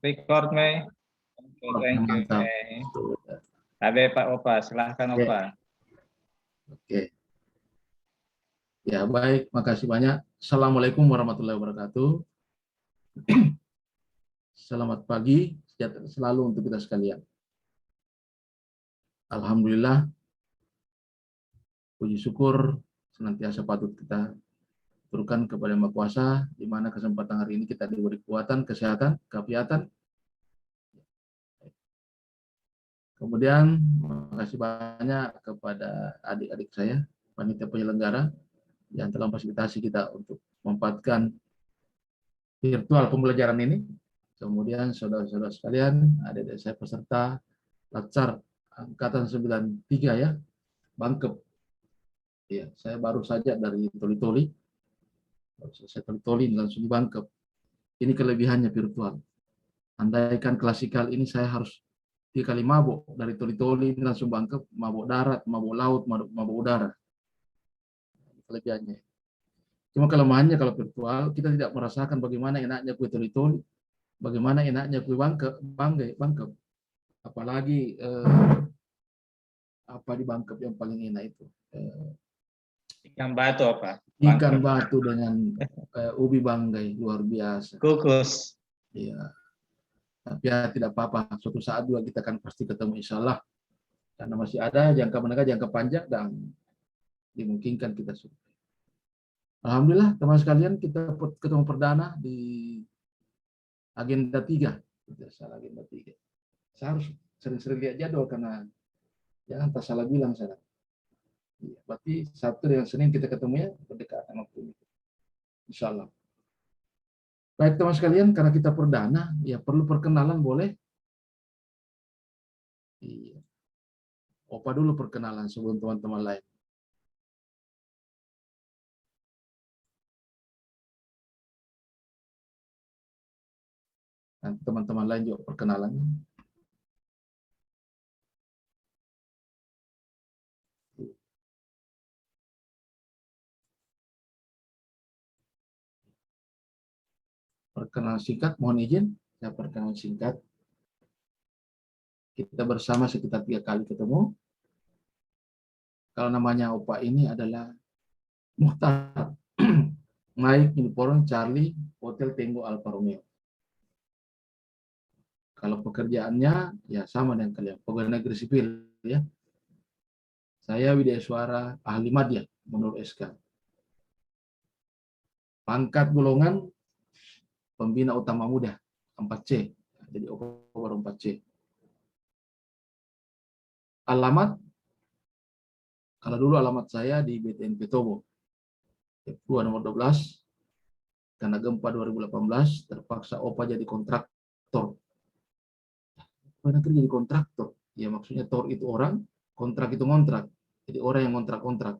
Record, Mei. Oke, thank you, Mantap. Mei. Habe Pak Opa, silahkan Opa. Oke. Ya, baik. Makasih banyak. Assalamualaikum warahmatullahi wabarakatuh. Selamat pagi, sejahtera selalu untuk kita sekalian. Alhamdulillah, puji syukur senantiasa patut kita turunkan kepada Yang Maha Kuasa, di mana kesempatan hari ini kita diberi kekuatan, kesehatan, keafiatan. Kemudian, makasih banyak kepada adik-adik saya, panitia penyelenggara, yang telah memfasilitasi kita untuk memanfaatkan virtual pembelajaran ini. Kemudian saudara-saudara sekalian, adik-adik saya peserta Latsar Angkatan 93 ya, Bangkep. Ya, saya baru saja dari Toli-Toli. Saya Toli-Toli langsung di Bangkep. Ini kelebihannya virtual. Andaikan klasikal ini saya harus 3 kali mabuk dari Toli-Toli langsung Bangkep, mabuk darat, mabuk laut, mabuk udara. Kelebihannya. Cuma kelemahannya kalau virtual kita tidak merasakan bagaimana enaknya kue Toli-Toli, bagaimana enaknya kue Bangkep. Apalagi apa di Bangkep yang paling enak itu? Ikan batu apa? Ikan batu dengan ubi banggai, luar biasa. Kukus. Iya. Tapi ya tidak apa-apa, suatu saat juga kita akan pasti ketemu insya Allah. Karena masih ada jangka menengah, jangka panjang, dan dimungkinkan kita sudah. Alhamdulillah, teman sekalian, kita ketemu perdana di agenda 3. Tidak salah, agenda 3. Saya harus sering-sering lihat jadwal, karena jangan tak salah bilang saya. Ya, berarti Sabtu dengan Senin kita ketemunya berdekatan waktu itu. Insya Allah. Baik teman sekalian, karena kita perdana, ya perlu perkenalan boleh? Iya. Opa dulu perkenalan sebelum teman-teman lain. Nanti teman-teman lain juga perkenalan. Perkenalan singkat, mohon izin, saya perkenalan singkat. Kita bersama sekitar 3 kali ketemu. Kalau namanya Opa ini adalah Muhtar, Mike Uniform Charlie Hotel Tango Alfa Romeo. Kalau pekerjaannya ya sama dengan kalian, pegawai negeri sipil ya. Saya Widya Suara ahli madya menurut SK. Pangkat golongan pembina utama muda 4C. Jadi baru 4C. Alamat, kalau dulu alamat saya di BTN Petobo. Pua nomor 12. Karena gempa 2018 terpaksa Opa jadi kontraktor. Pernah kerja jadi kontraktor. Ya maksudnya tor itu orang, kontrak itu kontrak. Jadi orang yang kontrak-kontrak.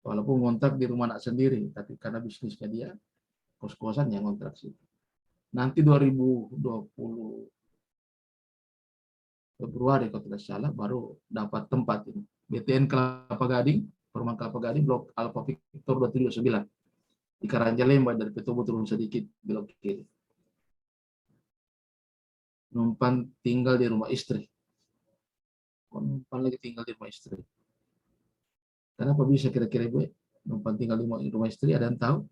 Walaupun kontrak di rumah anak sendiri, tapi karena bisnisnya dia, kos-kosan yang kontrak sih. Nanti 2020 Februari kalau tidak salah baru dapat tempat ini. BTN Kelapa Gading, Perumahan Kelapa Gading, Blok Alfa Victor 279. Di Karanjalemba dari Petobo turun sedikit belok kiri. Numpan tinggal di rumah istri. Numpan lagi tinggal di rumah istri. Kenapa bisa kira-kira Ibu? Numpan tinggal di rumah istri, ada yang tahu?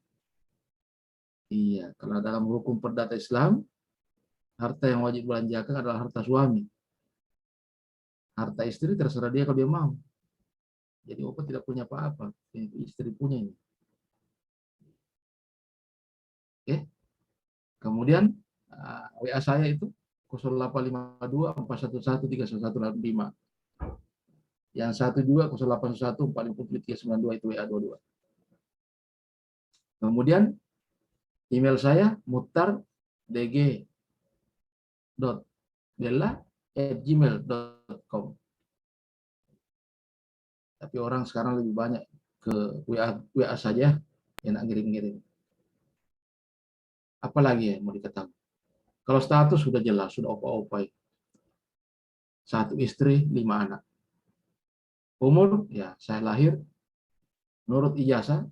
Iya, karena dalam hukum perdata Islam, harta yang wajib belanjakan adalah harta suami. Harta istri terserah dia kalau dia mau. Jadi Opa tidak punya apa-apa, istri punya ini. Oke. Kemudian WA saya itu 0852 411 3115. Yang satu juga 0811 45392 itu WA 22. Kemudian email saya muhtar.dg.bella@gmail.com. Tapi orang sekarang lebih banyak ke WA saja, enak ngirim-ngirim. Apalagi ya mau diketahui. Kalau status sudah jelas, sudah opa-opa. 1 istri, 5 anak. Umur, ya saya lahir menurut ijazah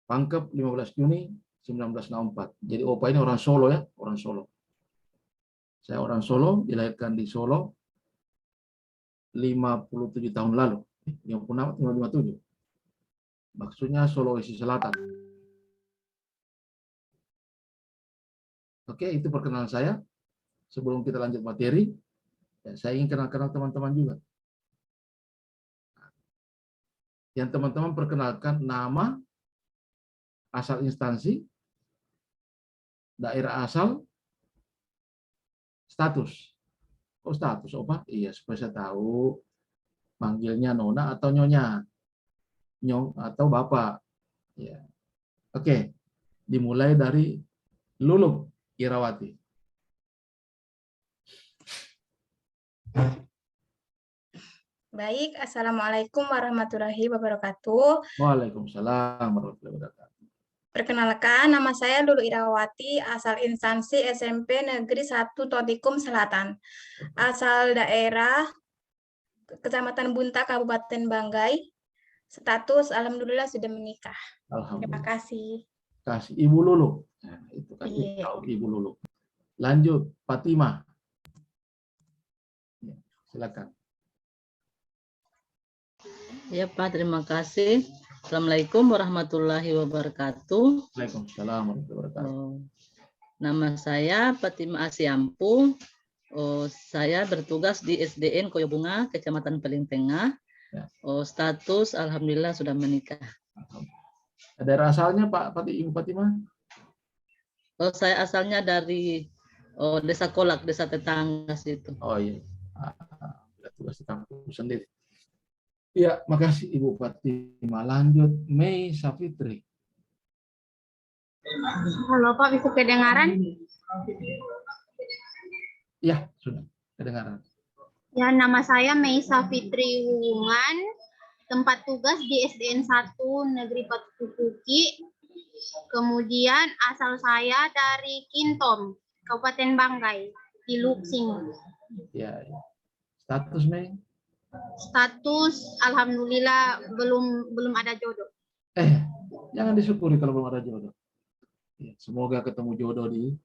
Pangkep 15 Juni 1964. Jadi Opa ini orang Solo ya, orang Solo. Saya orang Solo, dilahirkan di Solo 57 tahun lalu. 56, 57. Maksudnya Sulawesi Selatan. Oke, itu perkenalan saya. Sebelum kita lanjut materi, ya, saya ingin kenal-kenal teman-teman juga. Yang teman-teman perkenalkan nama, asal instansi, daerah asal, status. Oh, status, Opa? Iya, supaya saya tahu manggilnya Nona atau Nyonya. Nyong atau Bapak. Ya. Oke, dimulai dari Luluk Irawati. Baik, Assalamualaikum warahmatullahi wabarakatuh. Waalaikumsalam warahmatullahi wabarakatuh. Perkenalkan, nama saya Lulu Irawati, asal instansi SMP Negeri 1 Totikum Selatan. Asal daerah Kecamatan Bunta, Kabupaten Banggai. Status Alhamdulillah sudah menikah. Terima Alhamdulillah. kasih. Kasih Ibu Lulu. Nah, itu kan Iya. tahu Ibu Lulu. Lanjut, Fatimah. Ya, silakan. Ya Pak, terima kasih. Assalamualaikum warahmatullahi wabarakatuh. Waalaikumsalam warahmatullahi wabarakatuh. Nama saya Fatimah Asyampu. Saya bertugas di SDN Koyobunga, Kecamatan Paling Tengah. Ya. Status Alhamdulillah sudah menikah. Daerah asalnya Pak Ibu Fatimah? Saya asalnya dari Desa Kolak, desa tetangga situ. Oh iya. Tugas di kampus sendiri. Iya, makasih Ibu Fatimah. Lanjut, Mei Safitri. Halo Pak, bisa kedengaran? Ya, sudah kedengaran. Ya, nama saya Meisa Fitri Wuwungan, tempat tugas di SDN 1 Negeri Patukuki. Kemudian asal saya dari Kintom, Kabupaten Banggai, di Luksing. Ya, ya. Status Mei? Status alhamdulillah belum ada jodoh. Jangan disyukuri kalau belum ada jodoh. Ya, semoga ketemu jodoh di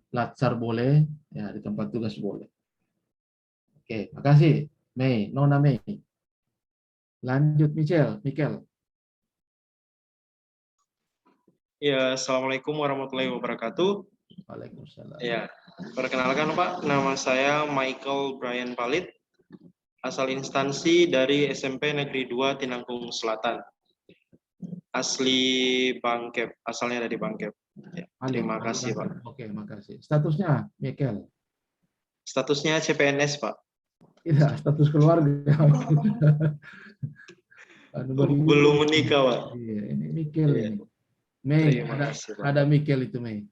Latsar boleh, ya di tempat tugas boleh. Oke, makasih Mei, Nona Mei. Lanjut Mikel. Ya, Assalamualaikum warahmatullahi wabarakatuh. Waalaikumsalam. Ya, perkenalkan Pak, nama saya Michael Brian Palit, asal instansi dari SMP Negeri 2 Tinangkung Selatan. Asli Bangkep, asalnya dari Bangkep. Ya, terima kasih Pak. Oke, makasih. Statusnya Mikel? Statusnya CPNS Pak. Tidak, status keluarga. Belum menikah Pak. Iya, ini Mikel Iya. ini. Mei, Terima kasih, Pak. ada Mikel itu Mei.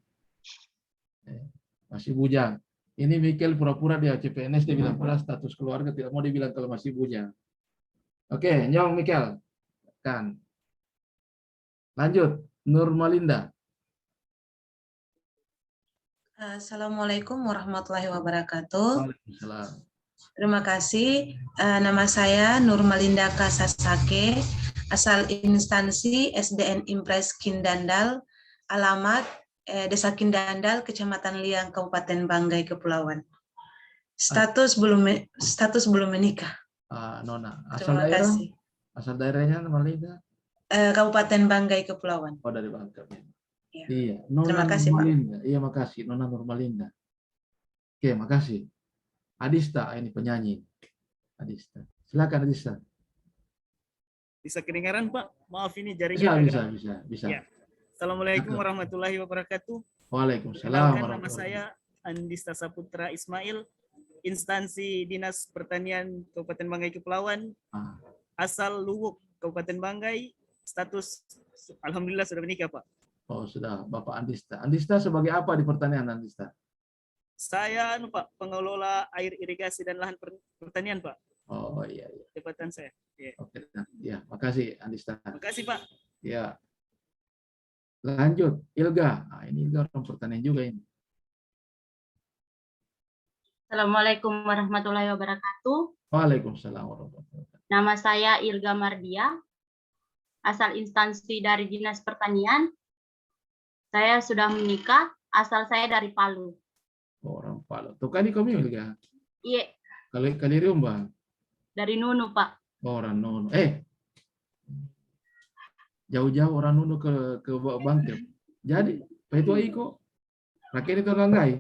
Masih bujang. Ini Mikel pura-pura dia CPNS, dia bilang pura status keluarga, tidak mau dibilang kalau masih bujang. Oke, Nyong Mikel. Kan. Lanjut, Nurmalinda. Assalamualaikum warahmatullahi wabarakatuh. Waalaikumsalam. Terima kasih. Nama saya Nurmalinda Kasasake, asal instansi SDN Impres Kindandal, alamat Desa Kindandal, Kecamatan Liang, Kabupaten Banggai, Kepulauan. Status belum menikah. Nona, Terima kasih. asal daerahnya Nurmalinda. Kabupaten Banggai, Kepulauan. Oh, dari Bangka. Ya. Iya, Nona Terima kasih, Pak. Nurmalinda. Iya, makasih Nona Nurmalinda. Oke, makasih. Adista, ini penyanyi. Adista. Silakan Adista. Bisa kedengaran Pak? Maaf ini jaringan. Bisa. Ya. Assalamualaikum warahmatullahi wabarakatuh. Waalaikumsalam. Kenalkan, nama saya Andista Saputra Ismail, instansi Dinas Pertanian Kabupaten Banggai Kepulauan, asal Luwuk, Kabupaten Banggai, status alhamdulillah sudah menikah Pak. Oh, sudah, Bapak Andista. Andista sebagai apa di pertanian Andista? Saya Pak, pengelola air irigasi dan lahan pertanian Pak. Oh iya. Jabatan saya. Ya. Oke, ya, makasih Andista. Makasih Pak. Ya. Lanjut, Ilga. Nah, ini Ilga orang pertanian juga ini. Assalamualaikum warahmatullahi wabarakatuh. Waalaikumsalam warahmatullahi wabarakatuh. Nama saya Ilga Mardia, asal instansi dari Dinas Pertanian. Saya sudah menikah, asal saya dari Palu. Orang Palu. Tuh kan kami juga. Iya, Kali rumah. dari Nunu, Pak. Orang Nono. Jauh-jauh orang Nono ke Bangkep. Jadi, Pak itu Iko. Rakyat itu orang lain.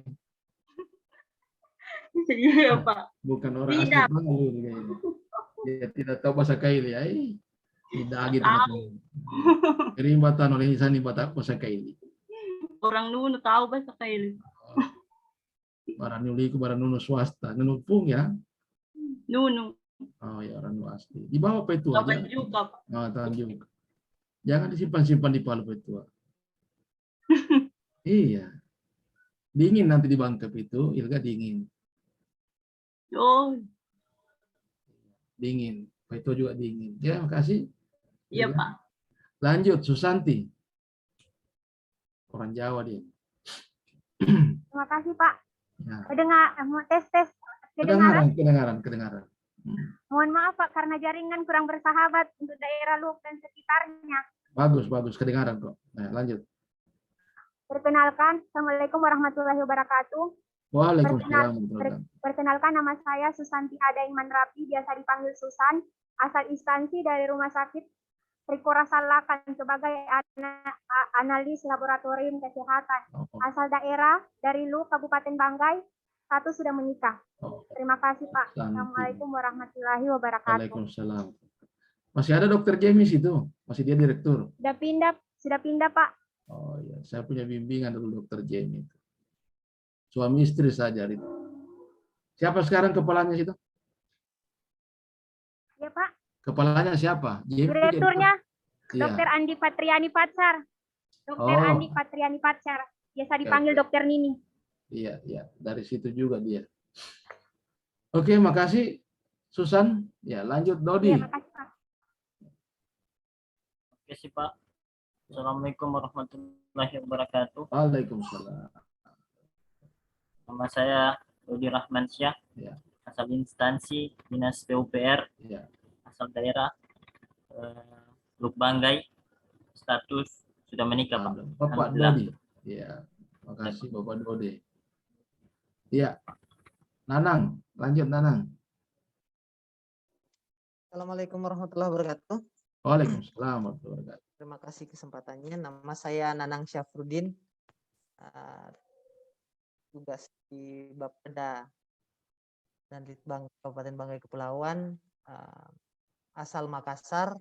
Iya, Pak. Bukan orang asli Tidak. Palu. Dia tidak tahu bahasa Kaili. Tidak gitu. Kerimbatan oleh Insani bahasa Kaili. Orang Nunu tahu bahasa Kaili. Barang Nuliku, barang Nono swasta. Nono pung ya. Nunu. Oh ya, orang Nono asli. Di bawah Pak itu aja. Kapan juga, Pak. Tanjung. Jangan disimpan-simpan di Palu Pak itu. Iya. Dingin nanti di Bangkep itu, Ilga dingin. Oh, Dingin. Pak itu juga dingin. Ya, makasih. iya, Ilga. Pak. Lanjut, Susanti. Orang Jawa dia. Terima kasih, Pak. Ya. Mau tes kedengaran. Kedengaran. Mohon maaf, Pak, karena jaringan kurang bersahabat untuk daerah Luwuk dan sekitarnya. Bagus, kedengaran kok. Nah, lanjut. Perkenalkan, Assalamualaikum warahmatullahi wabarakatuh. Waalaikumsalam. Perkenalkan, nama saya Susanti Ada Iman Rapi, biasa dipanggil Susan, asal instansi dari Rumah Sakit Riko Rasalakan sebagai analis laboratorium kesehatan. Asal daerah dari Luwuk, Kabupaten Banggai, satu sudah menikah. Terima kasih, Pak. Assalamualaikum warahmatullahi wabarakatuh. Waalaikumsalam. Masih ada Dokter James itu? Masih dia direktur? Sudah pindah, Pak. Oh iya, saya punya bimbingan dulu Dokter James itu. Suami istri saja itu. Siapa sekarang kepalanya situ? Ya, Pak. Kepalanya siapa? Direkturnya Iya. Dr. Andi Patriani Patsar. Dr. Andi Patriani Patsar. Biasa dipanggil Dr. Nini. Iya. Dari situ juga dia. Oke, makasih Susan. Ya, lanjut Dodi. Iya, makasih, Pak. Oke sih, Pak. Assalamualaikum warahmatullahi wabarakatuh. Waalaikumsalam. Nama saya Dodi Rahmansyah. Ya. Asal instansi Dinas PUPR. Ya. Asal daerah Luwuk Banggai. Status sudah menikah, Pak. Bapak Alhamdulillah. Dodi. Ya, makasih Bapak Dodi. Iya. Nanang, lanjut Nanang. Assalamualaikum warahmatullahi wabarakatuh. Waalaikumsalam warahmatullahi wabarakatuh. Terima kasih kesempatannya. Nama saya Nanang Syafruddin. Tugas di Bapeda dan Litbang Kabupaten Banggai Kepulauan. Asal Makassar.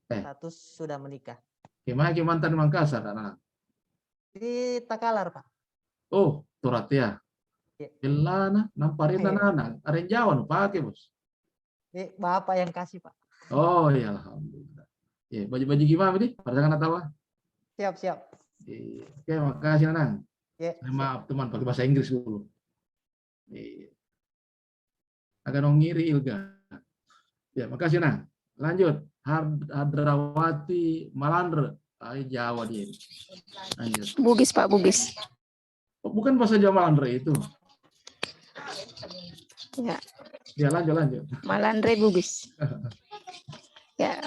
Status sudah menikah. Gimana mantan Makassar, Nanang? Di Takalar, Pak. Oh, Turat ya. Ilana, namparita Nanang. Ada Jawa nu pakai, Bos. Bapak yang kasih, Pak. Oh ya, alhamdulillah. Ya, baju-baju gimana nih? Pasangan atau apa? Siap. Oke, makasih Nanang. Ya, maaf teman, pakai bahasa Inggris dulu. Agak ngiri Ilga. Ya, makasih Nang. Lanjut, Hadrawati Malandre. Jawa dia. Lanjut. Bugis, Pak, Bugis. Bukan bahasa Jawa Malandre itu. Ya. Ya, lanjut. Malandre Bugis. Ya,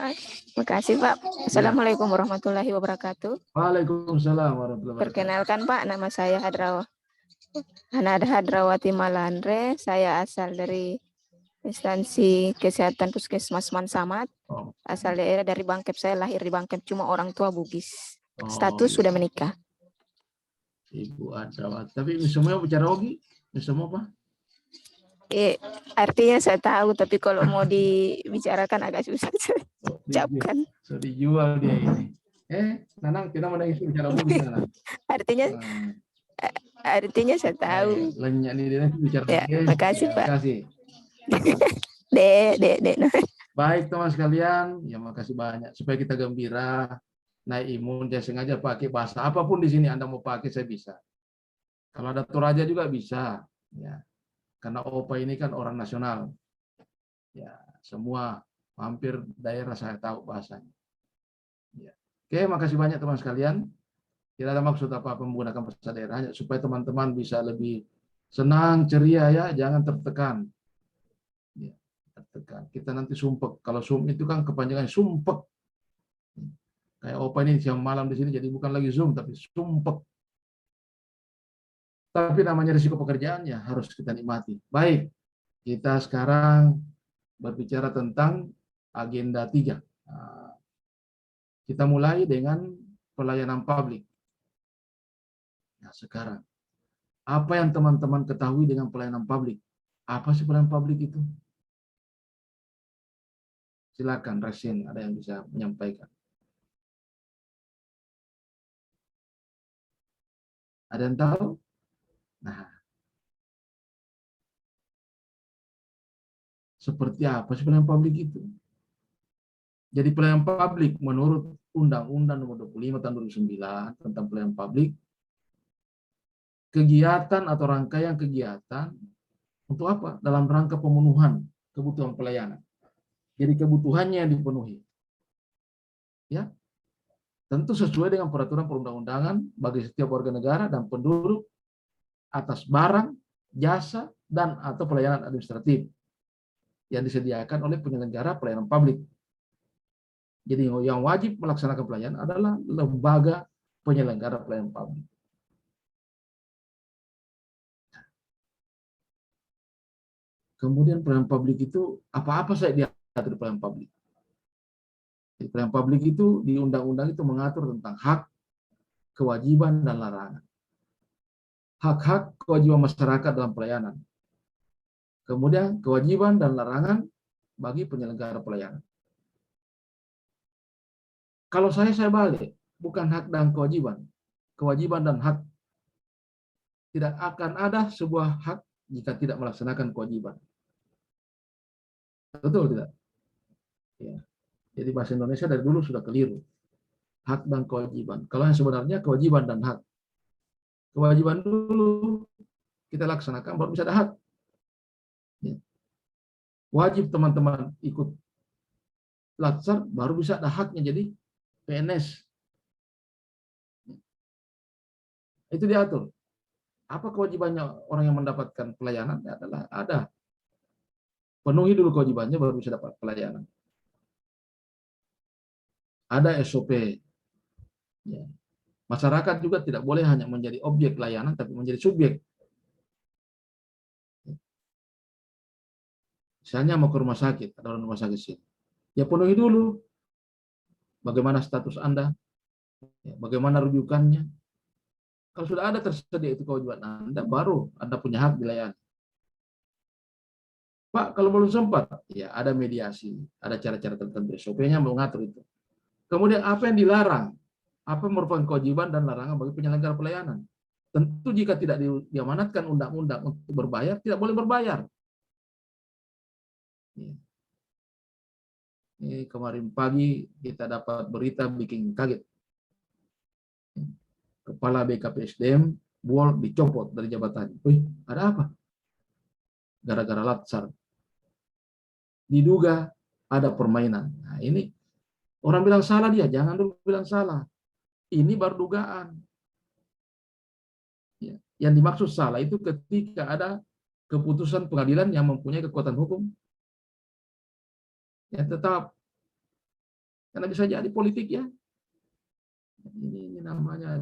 makasih Pak. Assalamualaikum warahmatullahi wabarakatuh. Waalaikumsalam warahmatullahi wabarakatuh. Perkenalkan Pak, nama saya Hadrawati Malandre. Saya asal dari instansi kesehatan Puskesmas Mansamat. Asal daerah dari Bangkep. Saya lahir di Bangkep, cuma orang tua Bugis. Status sudah menikah. Ibu Hadrawati. Tapi semua bicara Ogi? Semua apa? Artinya saya tahu, tapi kalau mau dibicarakan agak susah saya ucapkan. So dijual dia ini. Nanang, tidak mau nangis bicara Bugis, Nanang. Artinya saya tahu. Lenyak nih dia bicara. Ya, makasih Pak. Makasih. Dek. Baik teman sekalian, ya makasih banyak. Supaya kita gembira, naik imun, saya sengaja pakai bahasa apapun di sini Anda mau pakai saya bisa. Kalau ada Toraja juga bisa, ya. Karena OPA ini kan orang nasional. Ya, semua hampir daerah saya tahu bahasanya. Ya. Oke, makasih banyak teman sekalian. Tidak ada maksud apa-apa menggunakan bahasa daerah, hanya supaya teman-teman bisa lebih senang, ceria ya, jangan tertekan. Ya, tertekan. Kita nanti sumpek. Kalau sum itu kan kepanjangan sumpek. Kayak Opa ini siang malam di sini, jadi bukan lagi Zoom, tapi sumpek. Tapi namanya risiko pekerjaannya harus kita nikmati. Baik, kita sekarang berbicara tentang agenda 3. Kita mulai dengan pelayanan publik. Nah, sekarang, apa yang teman-teman ketahui dengan pelayanan publik? Apa sih pelayanan publik itu? Silakan, Rasin, ada yang bisa menyampaikan. Ada yang tahu? Nah, seperti apa sih pelayanan publik itu? Jadi pelayanan publik menurut Undang-Undang Nomor 25 Tahun 2009 tentang pelayanan publik, kegiatan atau rangkaian kegiatan untuk apa? Dalam rangka pemenuhan kebutuhan pelayanan. Jadi kebutuhannya yang dipenuhi. Ya. Tentu sesuai dengan peraturan perundang-undangan bagi setiap warga negara dan penduduk atas barang, jasa, dan atau pelayanan administratif yang disediakan oleh penyelenggara pelayanan publik. Jadi yang wajib melaksanakan pelayanan adalah lembaga penyelenggara pelayanan publik. Kemudian pelayanan publik itu apa-apa saja diatur di pelayanan publik. Di pelayanan publik itu di undang-undang itu mengatur tentang hak, kewajiban, dan larangan. Hak-hak kewajiban masyarakat dalam pelayanan. Kemudian kewajiban dan larangan bagi penyelenggara pelayanan. Kalau saya balik, bukan hak dan kewajiban. Kewajiban dan hak. Tidak akan ada sebuah hak jika tidak melaksanakan kewajiban. Betul tidak? Ya. Jadi bahasa Indonesia dari dulu sudah keliru. Hak dan kewajiban. Kalau yang sebenarnya kewajiban dan hak. Kewajiban dulu kita laksanakan baru bisa ada hak. Ya. Wajib teman-teman ikut latsar baru bisa ada haknya jadi PNS. Itu diatur. Apa kewajibannya orang yang mendapatkan pelayanan? Ya adalah ada. Penuhi dulu kewajibannya baru bisa dapat pelayanan. Ada SOP. Ya. Masyarakat juga tidak boleh hanya menjadi objek layanan, tapi menjadi subjek. Misalnya mau ke rumah sakit, ada rumah sakit sini. Ya penuhi dulu. Bagaimana status Anda? Ya, bagaimana rujukannya? Kalau sudah ada tersedia itu kewajiban Anda, baru Anda punya hak dilayani. Pak, kalau belum sempat, ya ada mediasi, ada cara-cara tertentu. SOP-nya mengatur itu. Kemudian apa yang dilarang? Apa merupakan kewajiban dan larangan bagi penyelenggara pelayanan? Tentu jika tidak diamanatkan undang-undang untuk berbayar, tidak boleh berbayar. Ini kemarin pagi kita dapat berita bikin kaget. Kepala BKPSDM dicopot dari jabatannya. Wih, ada apa? Gara-gara latsar. Diduga ada permainan. Nah, ini orang bilang salah dia, jangan dulu bilang salah. Ini baru dugaan. Ya. Yang dimaksud salah itu ketika ada keputusan pengadilan yang mempunyai kekuatan hukum. Ya tetap. Karena bisa jadi politik ya. Ini namanya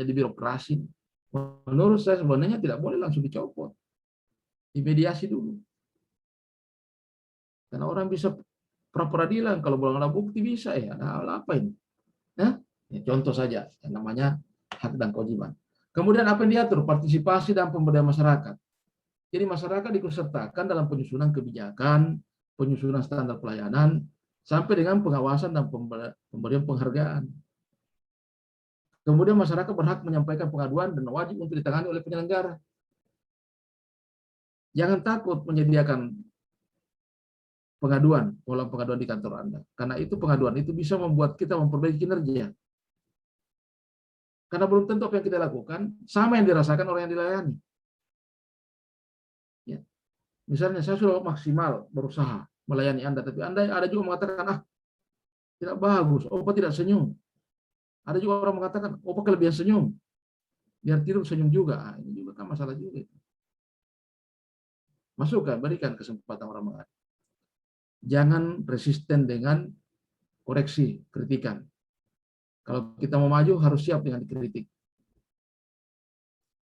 di birokrasi. Menurut saya sebenarnya tidak boleh langsung dicopot. Dimediasi dulu. Karena orang bisa pra-peradilan kalau belum ada bukti bisa ya. Nah, apa ini? Ya, contoh saja yang namanya hak dan kewajiban. Kemudian apa yang diatur? Partisipasi dan pemberdayaan masyarakat. Jadi masyarakat diikutsertakan dalam penyusunan kebijakan, penyusunan standar pelayanan, sampai dengan pengawasan dan pemberian penghargaan. Kemudian masyarakat berhak menyampaikan pengaduan dan wajib untuk ditangani oleh penyelenggara. Jangan takut menyediakan pengaduan, pola pengaduan di kantor Anda. Karena itu pengaduan itu bisa membuat kita memperbaiki kinerja. Karena belum tentu apa yang kita lakukan sama yang dirasakan orang yang dilayani. Ya. Misalnya saya sudah maksimal berusaha melayani Anda, tapi Anda ada juga mengatakan, tidak bagus, Opa tidak senyum. Ada juga orang mengatakan, Opa kelebihan senyum. Biar tidur senyum juga. Ini juga kan masalah juga. Masukkan, berikan kesempatan orang mengadu. Jangan resisten dengan koreksi, kritikan. Kalau kita mau maju harus siap dengan dikritik.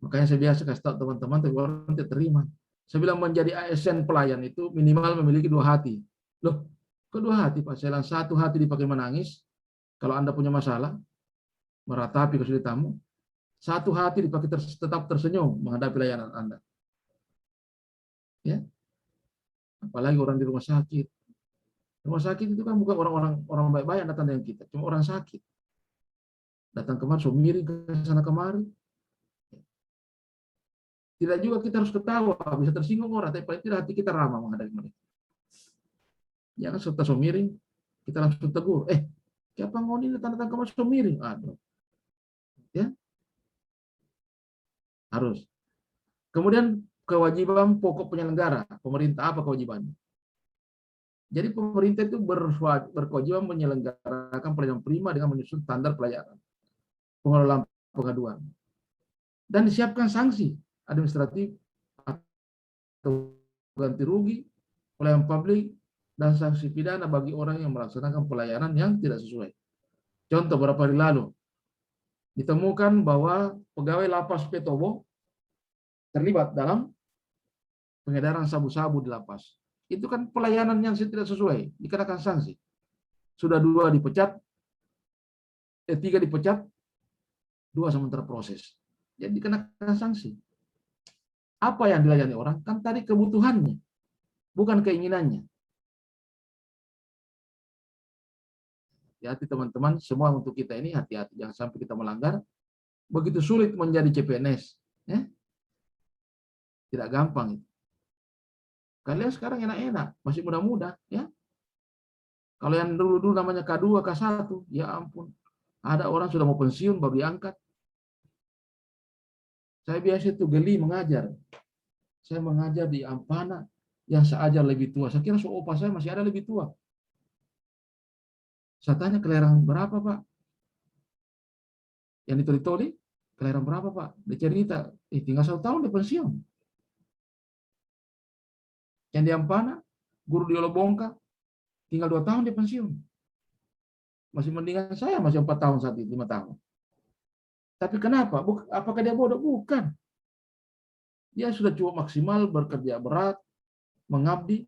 Makanya saya biasa kasih tahu teman-teman, tapi orang tidak terima. Saya bilang menjadi ASN pelayan itu minimal memiliki 2 hati. Loh, kok 2 hati Pak? Saya bilang 1 hati dipakai menangis, kalau Anda punya masalah, meratapi kesulitanmu. 1 hati dipakai tetap tersenyum menghadapi layanan Anda. Ya, apalagi orang di rumah sakit. Rumah sakit itu kan bukan orang baik-baik yang datang dengan kita, cuma orang sakit. Datang kemari, so miring ke sana kemari. Tidak juga kita harus ketawa, bisa tersinggung orang, tapi paling tidak hati kita ramah menghadapi mereka. Jangan serta so miring, kita langsung tegur. Siapa ngoni datang kemari so miring? Aduh. Ya, harus. Kemudian kewajiban pokok penyelenggara, pemerintah apa kewajibannya? Jadi pemerintah itu berkewajiban menyelenggarakan pelayanan prima dengan menyusun standar pelayanan, pengelolaan pengaduan, dan disiapkan sanksi administratif atau ganti rugi, pelayanan publik, dan sanksi pidana bagi orang yang melaksanakan pelayanan yang tidak sesuai. Contoh, beberapa hari lalu ditemukan bahwa pegawai lapas Petobo terlibat dalam pengedaran sabu-sabu di lapas. Itu kan pelayanan yang tidak sesuai, dikenakan sanksi. Sudah 2 dipecat, 3 dipecat, 2 sementara proses. Jadi dikenakan sanksi. Apa yang dilayani orang? Kan tadi kebutuhannya, bukan keinginannya. Hati-hati teman-teman, semua untuk kita ini hati-hati. Jangan sampai kita melanggar. Begitu sulit menjadi CPNS. Ya? Tidak gampang. Kalian sekarang enak-enak, masih muda-muda. Ya? Kalau yang dulu-dulu namanya K2, K1, ya ampun. Ada orang sudah mau pensiun, baru diangkat. Saya biasa itu geli mengajar. Saya mengajar di Ampana yang seajar lebih tua. Saya kira opa saya masih ada lebih tua. Saya tanya, kelahiran berapa Pak? Yang ditoli-toli, kelahiran berapa Pak? Dia cerita, tinggal 1 tahun dia pensiun. Yang di Ampana, guru di Olobongka, tinggal 2 tahun dia pensiun. Masih mendingan saya, masih 4 tahun saat itu, 5 tahun. Tapi kenapa? Apakah dia bodoh? Bukan. Dia sudah cukup maksimal, bekerja berat, mengabdi,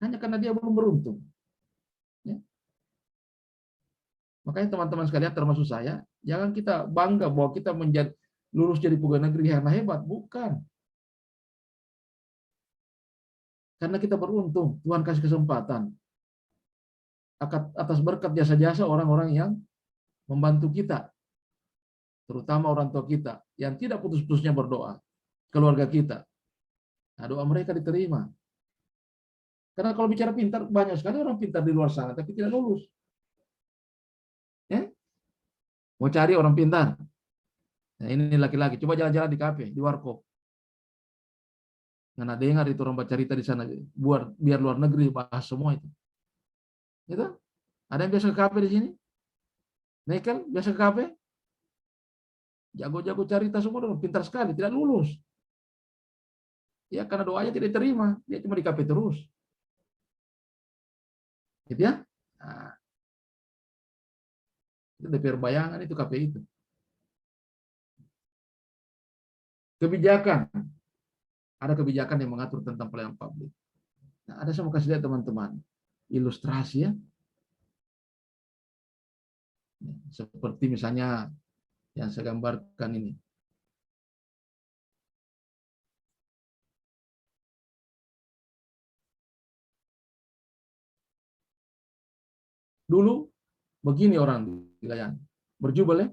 hanya karena dia belum beruntung. Ya. Makanya teman-teman sekalian, termasuk saya, jangan kita bangga bahwa kita lulus jadi pegawai negeri yang hebat. Bukan. Karena kita beruntung, Tuhan kasih kesempatan. Atas berkat jasa-jasa orang-orang yang membantu kita. Terutama orang tua kita yang tidak putus-putusnya berdoa, keluarga kita. Nah, doa mereka diterima. Karena kalau bicara pintar, banyak sekali orang pintar di luar sana tapi tidak lulus. Ya? Mau cari orang pintar. Nah, ini laki-laki, coba jalan-jalan di kafe, di warkop. Karena dengar itu orang baca cerita di sana, biar luar negeri bahas semua itu. Gitu? Ada yang biasa ke kafe di sini? Nekel biasa ke kafe? Jago-jago cerita semua dong, pintar sekali, tidak lulus. Ya karena doanya tidak diterima, dia cuma di KP terus. Gitu ya? Nah, itu DPR bayangan itu KP itu. Kebijakan. Ada kebijakan yang mengatur tentang pelayanan publik. Nah, ada saya mau kasih lihat teman-teman. Ilustrasi ya. Seperti misalnya yang saya gambarkan ini. Dulu begini orang dilayani, berjubel ya,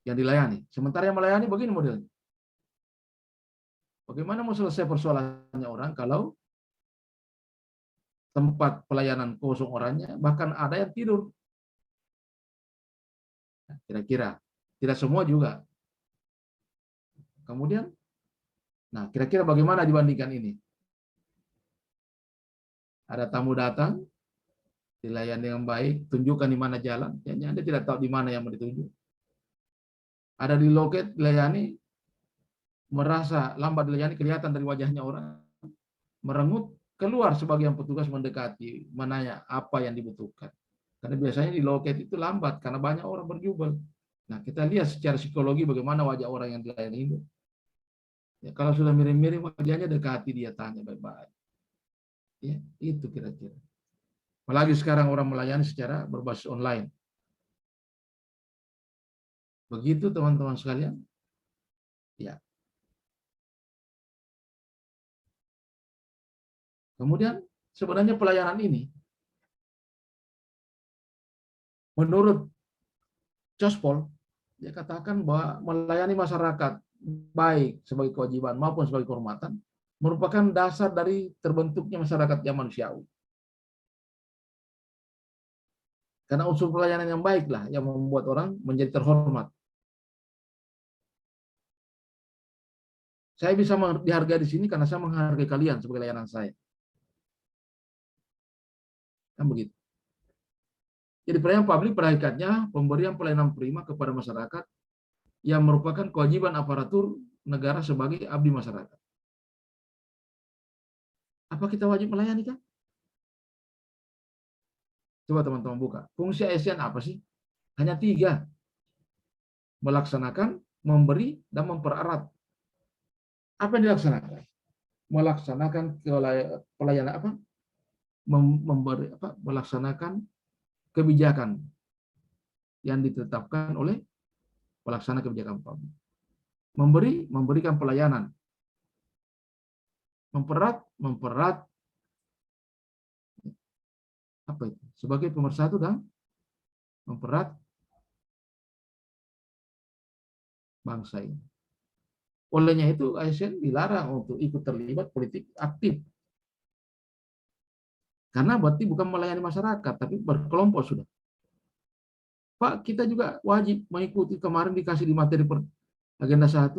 yang dilayani. Sementara yang melayani begini modelnya. Bagaimana mau selesai persoalannya orang kalau tempat pelayanan kosong orangnya, bahkan ada yang tidur. Kira-kira tidak semua juga. Kemudian, nah kira-kira bagaimana dibandingkan ini? Ada tamu datang, dilayani dengan baik, tunjukkan di mana jalan, kayaknya Anda tidak tahu di mana yang mau ditunjuk. Ada di loket dilayani, merasa lambat dilayani, kelihatan dari wajahnya orang, merengut, keluar sebagian petugas mendekati, menanya apa yang dibutuhkan. Karena biasanya di loket itu lambat karena banyak orang berjubel. Nah, kita lihat secara psikologi bagaimana wajah orang yang dilayani itu. Ya, kalau sudah mirip-mirip wajahnya, dekati dia, tanya baik-baik. Ya, itu kira-kira. Apalagi sekarang orang melayani secara berbasis online. Begitu teman-teman sekalian. Ya. Kemudian sebenarnya pelayanan ini menurut Cospol dia katakan bahwa melayani masyarakat baik sebagai kewajiban maupun sebagai kehormatan merupakan dasar dari terbentuknya masyarakat yang manusiawi. Karena unsur pelayanan yang baiklah yang membuat orang menjadi terhormat. Saya bisa dihargai di sini karena saya menghargai kalian sebagai layanan saya. Kan begitu. Jadi pelayanan publik pada hakikatnya pemberian pelayanan prima kepada masyarakat yang merupakan kewajiban aparatur negara sebagai abdi masyarakat. Apa kita wajib melayani kan? Coba teman-teman buka. Fungsi ASN apa sih? Hanya 3. Melaksanakan, memberi, dan mempererat. Apa yang dilaksanakan? Melaksanakan pelayanan apa? Memberi apa? Melaksanakan kebijakan yang ditetapkan oleh pelaksana kebijakan publik. Memberikan pelayanan. Mempererat apa itu? Sebagai pemersatu dan mempererat bangsa ini. Olehnya itu ASN dilarang untuk ikut terlibat politik aktif. Karena berarti bukan melayani masyarakat, tapi berkelompok sudah. Pak, kita juga wajib mengikuti, kemarin dikasih di materi agenda 1.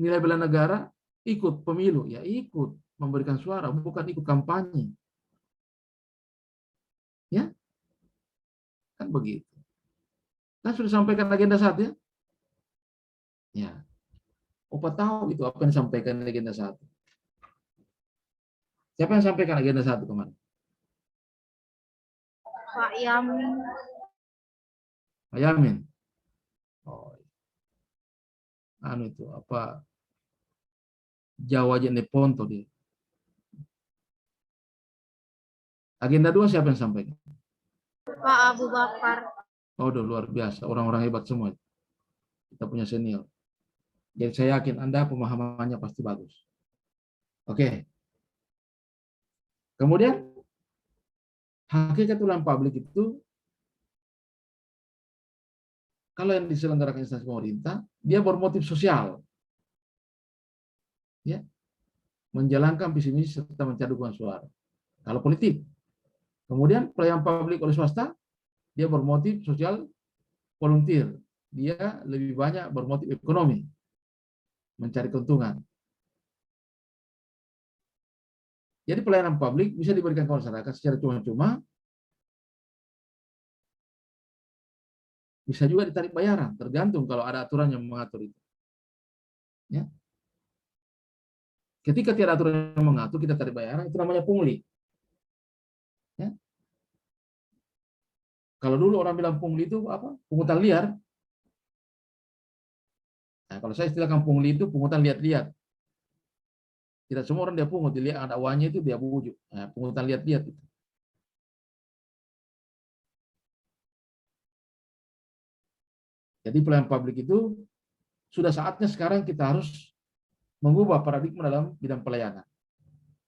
Nilai bela negara, ikut pemilu. Ya ikut, memberikan suara, bukan ikut kampanye. Ya, kan begitu. Kan sudah sampaikan agenda 1 ya? Ya. Opa tahu itu apa yang disampaikan agenda 1. Siapa yang sampaikan agenda 1 kemarin? Pak Yamin. Pak Yamin. Oh. Anu itu apa? Jawa Jeneponto dia. Agenda 2 siapa yang sampaikan? Pak Abu Bakar. Oh, udah luar biasa. Orang-orang hebat semua. Kita punya senior. Jadi saya yakin Anda pemahamannya pasti bagus. Oke. Kemudian hakikat pelayanan publik itu kalau yang diselenggarakan instansi pemerintah, dia bermotif sosial. Ya. Menjalankan visi misi serta mencari dukungan suara. Kalau politik. Kemudian pelayanan publik oleh swasta, dia bermotif sosial volunteer. Dia lebih banyak bermotif ekonomi. Mencari keuntungan. Jadi pelayanan publik bisa diberikan ke masyarakat secara cuma-cuma, bisa juga ditarik bayaran, tergantung kalau ada aturan yang mengatur itu. Ya. Ketika tiada aturan yang mengatur, kita tarik bayaran, itu namanya pungli. Ya. Kalau dulu orang bilang pungli itu apa? Pungutan liar. Nah, kalau saya istilahkan pungli itu pungutan lihat-lihat. Tidak semua orang dia pungut, dilihat ada uangnya itu dia bujuk. Nah, pungutan lihat-lihat itu. Jadi pelayanan publik itu sudah saatnya sekarang kita harus mengubah paradigma dalam bidang pelayanan.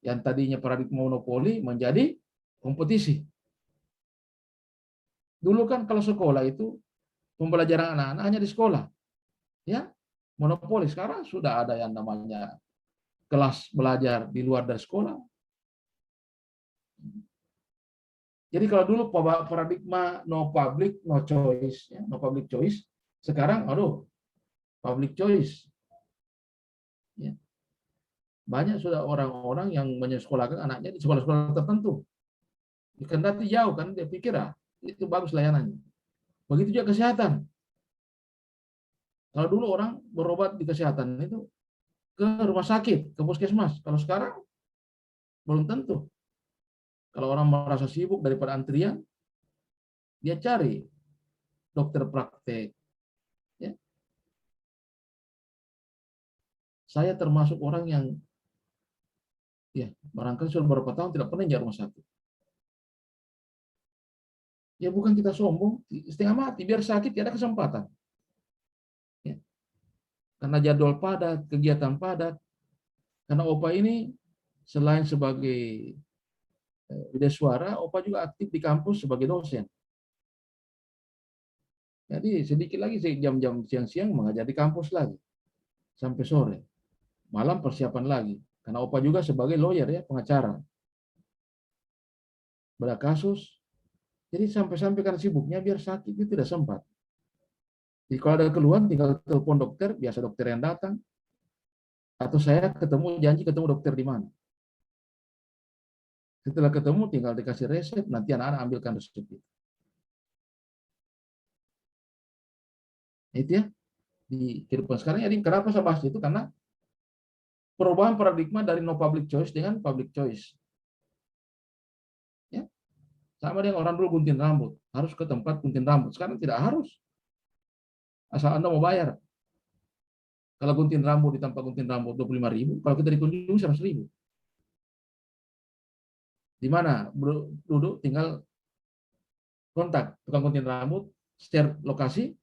Yang tadinya paradigma monopoli menjadi kompetisi. Dulu kan kalau sekolah itu pembelajaran anak-anak hanya di sekolah. Ya, monopoli. Sekarang sudah ada yang namanya kelas belajar di luar dari sekolah. Jadi kalau dulu paradigma no public, no choice, ya, no public choice, sekarang aduh, public choice. Ya. Banyak sudah orang-orang yang menyekolahkan anaknya di sekolah-sekolah tertentu. Kendati jauh kan, dia pikir itu bagus layanannya. Begitu juga kesehatan. Kalau dulu orang berobat di kesehatan itu ke rumah sakit, ke puskesmas. Kalau sekarang belum tentu. Kalau orang merasa sibuk daripada antrian, dia cari dokter praktek. Ya. Saya termasuk orang yang ya barangkali sudah beberapa tahun tidak pernah ke rumah sakit. Ya bukan kita sombong, setengah mati, biar sakit tidak ada kesempatan. Ya. Karena jadwal padat, kegiatan padat. Karena Opa ini selain sebagai Wideswara, Opa juga aktif di kampus sebagai dosen. Jadi sedikit lagi jam-jam siang-siang mengajar di kampus lagi. Sampai sore. Malam persiapan lagi. Karena Opa juga sebagai lawyer ya, pengacara. Pada kasus. Jadi sampai-sampai karena sibuknya biar sakit itu tidak sempat. Jadi kalau ada keluhan tinggal telepon dokter, biasa dokter yang datang. Atau saya janji ketemu dokter di mana. Setelah ketemu tinggal dikasih resep, nanti anak-anak ambilkan resep itu. Itu ya di kehidupan sekarang. Jadi kenapa saya bahas itu? Karena perubahan paradigma dari no public choice dengan public choice. Ya. Sama dengan orang dulu gunting rambut, harus ke tempat gunting rambut. Sekarang tidak harus. Asal Anda mau bayar. Kalau gunting rambut di tempat gunting rambut 25.000, kalau kita dikunjungi 100.000. Di mana duduk tinggal kontak tukang gunting rambut, share lokasi,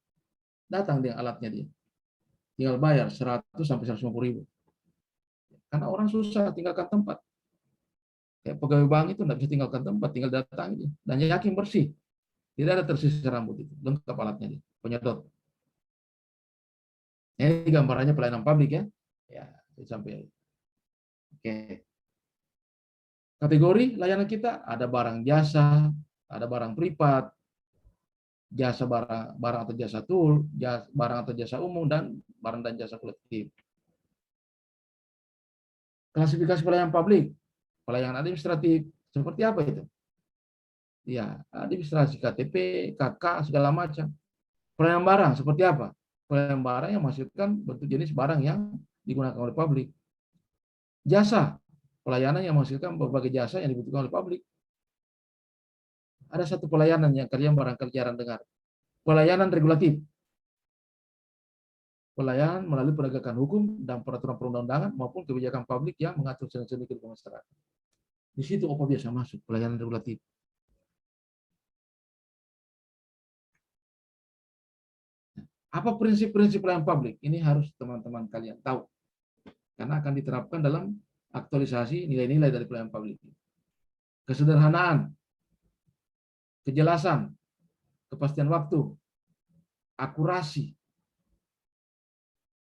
datang dengan alatnya dia. Tinggal bayar 100 sampai 150.000. Karena orang susah tinggalkan tempat. Kayak pegawai bank itu tidak bisa tinggalkan tempat, tinggal datang aja. Dan yakin bersih. Tidak ada tersisa rambut itu. Lengkap alatnya dia, penyedot. Ini gambarannya pelayanan publik ya. Ya, sampai. Oke. Kategori layanan kita ada barang jasa, ada barang privat, jasa barang atau jasa tool, barang atau jasa umum, dan barang dan jasa kolektif. Klasifikasi pelayanan publik, pelayanan administratif, seperti apa itu? Ya, administrasi KTP, KK, segala macam. Pelayanan barang, seperti apa? Pelayanan barang yang menghasilkan bentuk jenis barang yang digunakan oleh publik. Jasa, pelayanan yang menghasilkan berbagai jasa yang dibutuhkan oleh publik. Ada satu pelayanan yang kalian barangkali jarang dengar. Pelayanan regulatif. Pelayanan melalui penegakan hukum dan peraturan perundang-undangan maupun kebijakan publik yang mengatur sendi-sendi kehidupan masyarakat. Di situ Opa biasa masuk, pelayanan regulatif. Apa prinsip-prinsip pelayanan publik? Ini harus teman-teman kalian tahu. Karena akan diterapkan dalam aktualisasi nilai-nilai dari pelayanan publik. Kesederhanaan, kejelasan, kepastian waktu, akurasi,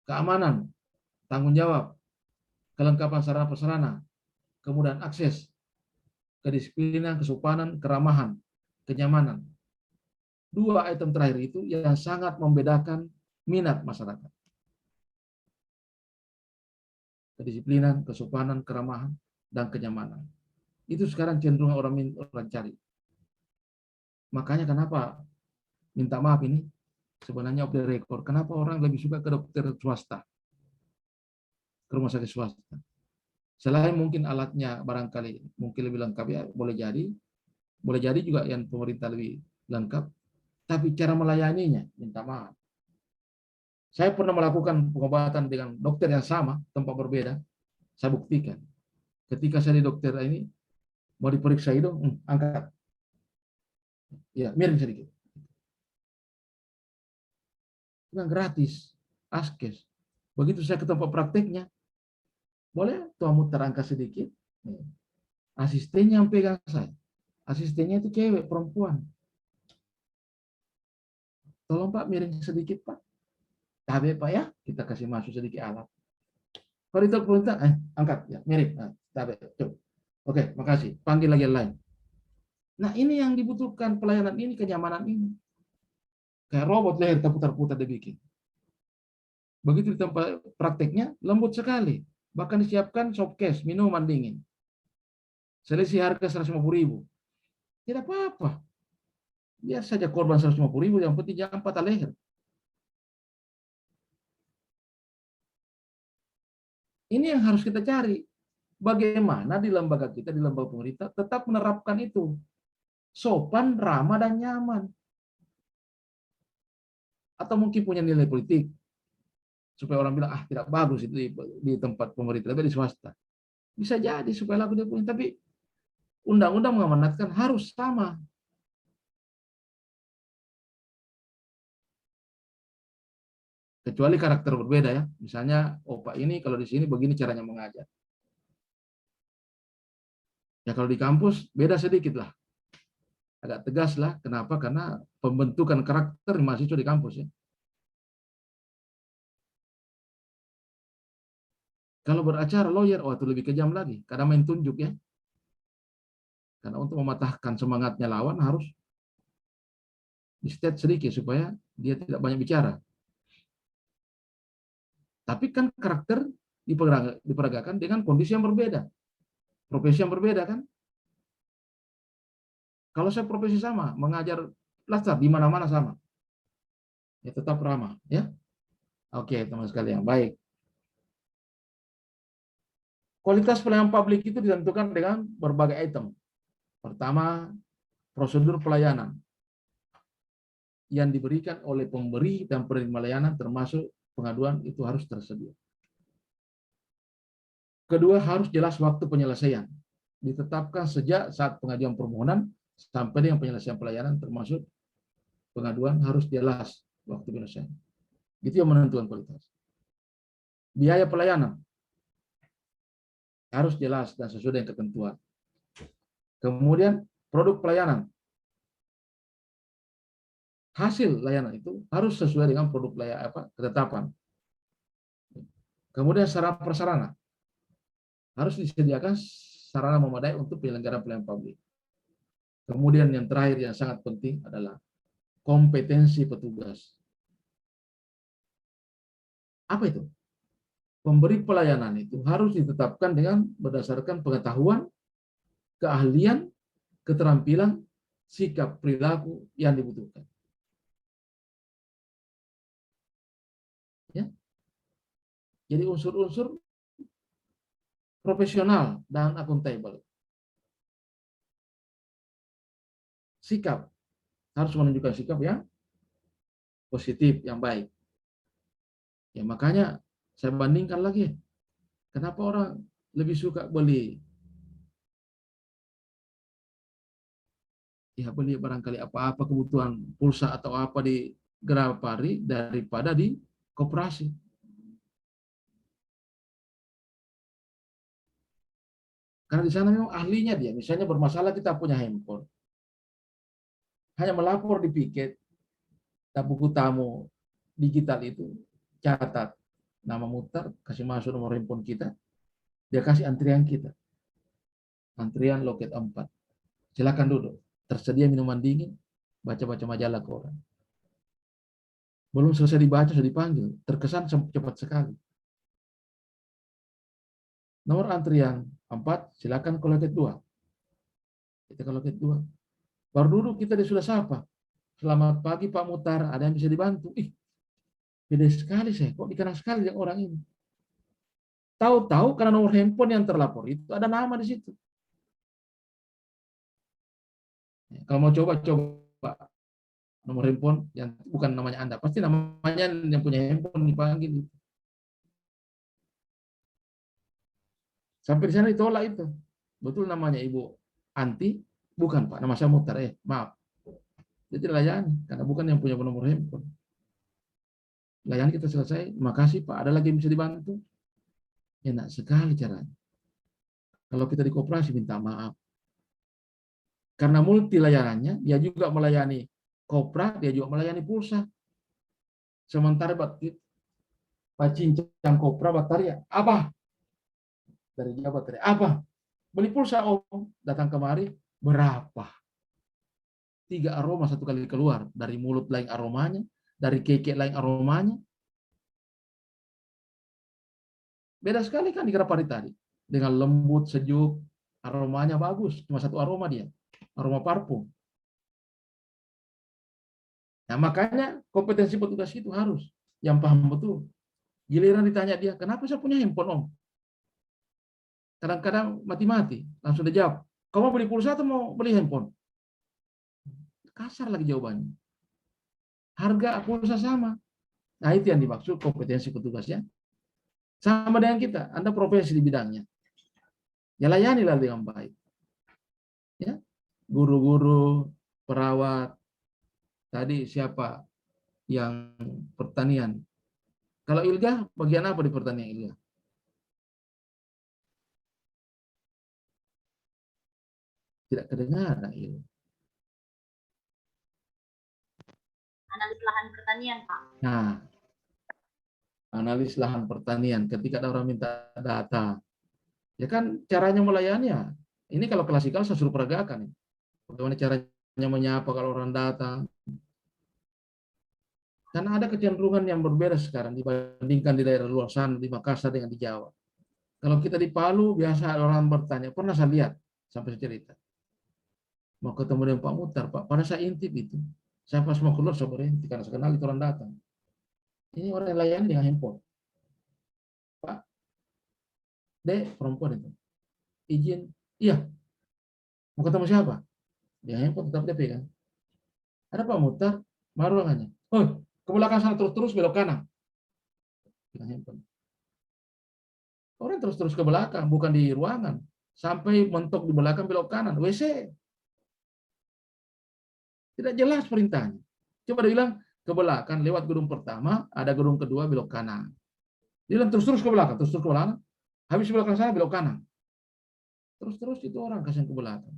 keamanan, tanggung jawab, kelengkapan sarana prasarana, kemudahan akses, kedisiplinan, kesopanan, keramahan, kenyamanan. Dua item terakhir itu yang sangat membedakan minat masyarakat. Kedisiplinan, kesopanan, keramahan, dan kenyamanan. Itu sekarang cenderung orang cari. Makanya kenapa, minta maaf ini, sebenarnya off the record, kenapa orang lebih suka ke dokter swasta, ke rumah sakit swasta. Selain mungkin alatnya barangkali mungkin lebih lengkap ya, boleh jadi juga yang pemerintah lebih lengkap, tapi cara melayaninya, minta maaf. Saya pernah melakukan pengobatan dengan dokter yang sama, tempat berbeda, saya buktikan. Ketika saya di dokter ini, mau diperiksa hidung, angkat. Ya, miring sedikit. Itu gratis, askes. Begitu saya ke tempat prakteknya, boleh tuan muter angkat sedikit. Asistennya yang pegang saya. Asistennya itu cewek, perempuan. Tolong Pak, miring sedikit Pak. Tabe Pak ya, kita kasih masuk sedikit alat. Kalau itu perintah, angkat ya, miring. Tabe, coba. Oke, makasih. Panggil lagi yang lain. Nah ini yang dibutuhkan pelayanan ini, kenyamanan ini. Kayak robot leher terputar-putar dibikin. Begitu di tempat prakteknya, lembut sekali. Bahkan disiapkan softcase, minuman dingin. Selisih harga 150.000. Tidak apa-apa. Biar saja korban 150.000, yang penting jangan patah leher. Ini yang harus kita cari. bagaimana di lembaga kita, di lembaga pemerintah, tetap menerapkan itu. Sopan, ramah, dan nyaman. Atau mungkin punya nilai politik. Supaya orang bilang, ah tidak bagus itu di tempat pemerintah, tapi di swasta. Bisa jadi supaya laku dia punya. Tapi undang-undang mengamanatkan harus sama. Kecuali karakter berbeda ya. Misalnya, Pak ini kalau di sini begini caranya mengajar. Ya kalau di kampus beda sedikit lah. Agak tegas lah. Kenapa? Karena pembentukan karakter mahasiswa di kampus ya. Kalau beracara lawyer, itu lebih kejam lagi. Karena main tunjuk ya. Karena untuk mematahkan semangatnya lawan harus di-state sedikit supaya dia tidak banyak bicara. Tapi kan karakter diperagakan dengan kondisi yang berbeda. Profesi yang berbeda kan. Kalau saya profesi sama, mengajar latar di mana-mana sama. Ya tetap ramah ya. Oke, teman sekalian, baik. Kualitas pelayanan publik itu ditentukan dengan berbagai item. Pertama, prosedur pelayanan yang diberikan oleh pemberi dan penerima layanan termasuk pengaduan itu harus tersedia. Kedua, harus jelas waktu penyelesaian. Ditetapkan sejak saat pengajuan permohonan sampai dengan penyelesaian pelayanan termasuk pengaduan harus jelas waktu penyelesaian. Itu yang menentukan kualitas. Biaya pelayanan harus jelas dan sesuai dengan ketentuan. Kemudian produk pelayanan. Hasil layanan itu harus sesuai dengan produk ketetapan. Kemudian sarana prasarana. Harus disediakan sarana memadai untuk penyelenggaraan pelayanan publik. Kemudian yang terakhir yang sangat penting adalah kompetensi petugas. Apa itu? Pemberi pelayanan itu harus ditetapkan dengan berdasarkan pengetahuan, keahlian, keterampilan, sikap perilaku yang dibutuhkan. Ya. Jadi unsur-unsur profesional dan akuntabel. Sikap harus menunjukkan sikap yang positif, yang baik. Ya makanya saya bandingkan lagi, kenapa orang lebih suka beli barangkali apa-apa kebutuhan pulsa atau apa di Grapari daripada di koperasi. Karena di sana memang ahlinya dia. Misalnya bermasalah kita punya handphone. Hanya melapor di piket, dan buku tamu digital itu, catat nama mutar, kasih masuk nomor handphone kita, dia kasih antrian kita. Antrian loket 4. Silakan duduk. Tersedia minuman dingin, baca-baca majalah koran. Belum selesai dibaca, sudah dipanggil. Terkesan cepat sekali. Nomor antrian 4, silakan ke loket 2. Kita ke loket 2. Baru duduk kita dia sudah sapa. Selamat pagi Pak Mutar, ada yang bisa dibantu? Ih, beda sekali saya, kok dikenal sekali yang orang ini. Tahu-tahu karena nomor handphone yang terlapor itu ada nama di situ. Kalau mau coba nomor handphone yang bukan namanya Anda, pasti namanya yang punya handphone dipanggil. Sampai di sana ditolak itu. Betul namanya Ibu Anti? Bukan Pak, nama saya Mutar. Maaf. Dia tidak layani karena bukan yang punya nomor handphone. Layani kita selesai. Makasih Pak, ada lagi yang bisa dibantu? Enak sekali caranya. Kalau kita di koperasi minta maaf. Karena multi layanannya, dia juga melayani kopra, dia juga melayani pulsa. Sementara Pak Cincang kopra bateria, apa? Dari Jawa bateria, apa? Beli pulsa Om, datang kemari, berapa? 3 aroma satu kali keluar. Dari mulut lain aromanya, dari keke lain aromanya. Beda sekali kan di Grapari tadi. Dengan lembut, sejuk, aromanya bagus. Cuma satu aroma dia. Aroma parfum. Nah, makanya kompetensi petugas itu harus yang paham betul. Giliran ditanya dia, kenapa saya punya handphone Om? Kadang-kadang mati-mati, langsung dijawab. Kamu mau beli pulsa atau mau beli handphone? Kasar lagi jawabannya. Harga pulsa sama. Nah, itu yang dimaksud kompetensi petugasnya. Sama dengan kita, Anda profesi di bidangnya. Ya layanilah dengan baik. Ya, guru-guru, perawat, tadi siapa yang pertanian. Kalau Ilga, bagian apa di pertanian Ilga? Tidak kedengaran Ilga. Analis lahan pertanian, Pak. Nah, analis lahan pertanian. Ketika ada orang minta data, ya kan caranya melayani ya. Ini kalau klasikal saya suruh peragakan. Bagaimana caranya menyapa kalau orang datang. Karena ada kecenderungan yang berbeda sekarang dibandingkan di daerah luar sana, di Makassar dengan di Jawa. Kalau kita di Palu, biasa orang bertanya, pernah saya lihat, sampai saya cerita. Mau ketemu dengan Pak Mutar, Pak, pada saya intip itu. Saya pas mau keluar, saya berhenti, karena saya kenal itu orang datang. Ini orang yang layani dengan handphone. Pak, Dek, perempuan itu. Izin, iya. Mau ketemu siapa? Dia handphone tetap DP kan. Ada Pak Mutar, baru ruangannya. Oh, ke belakang sana terus belok kanan. Dengan handphone. Orang terus ke belakang, bukan di ruangan. Sampai mentok di belakang belok kanan, WC. Tidak jelas perintahnya. Coba dia bilang ke belakang, lewat gedung pertama, ada gedung kedua belok kanan. Dia bilang terus ke belakang, terus ke belakang. Habis belakang sana belok kanan. Terus itu orang kasih ke belakang.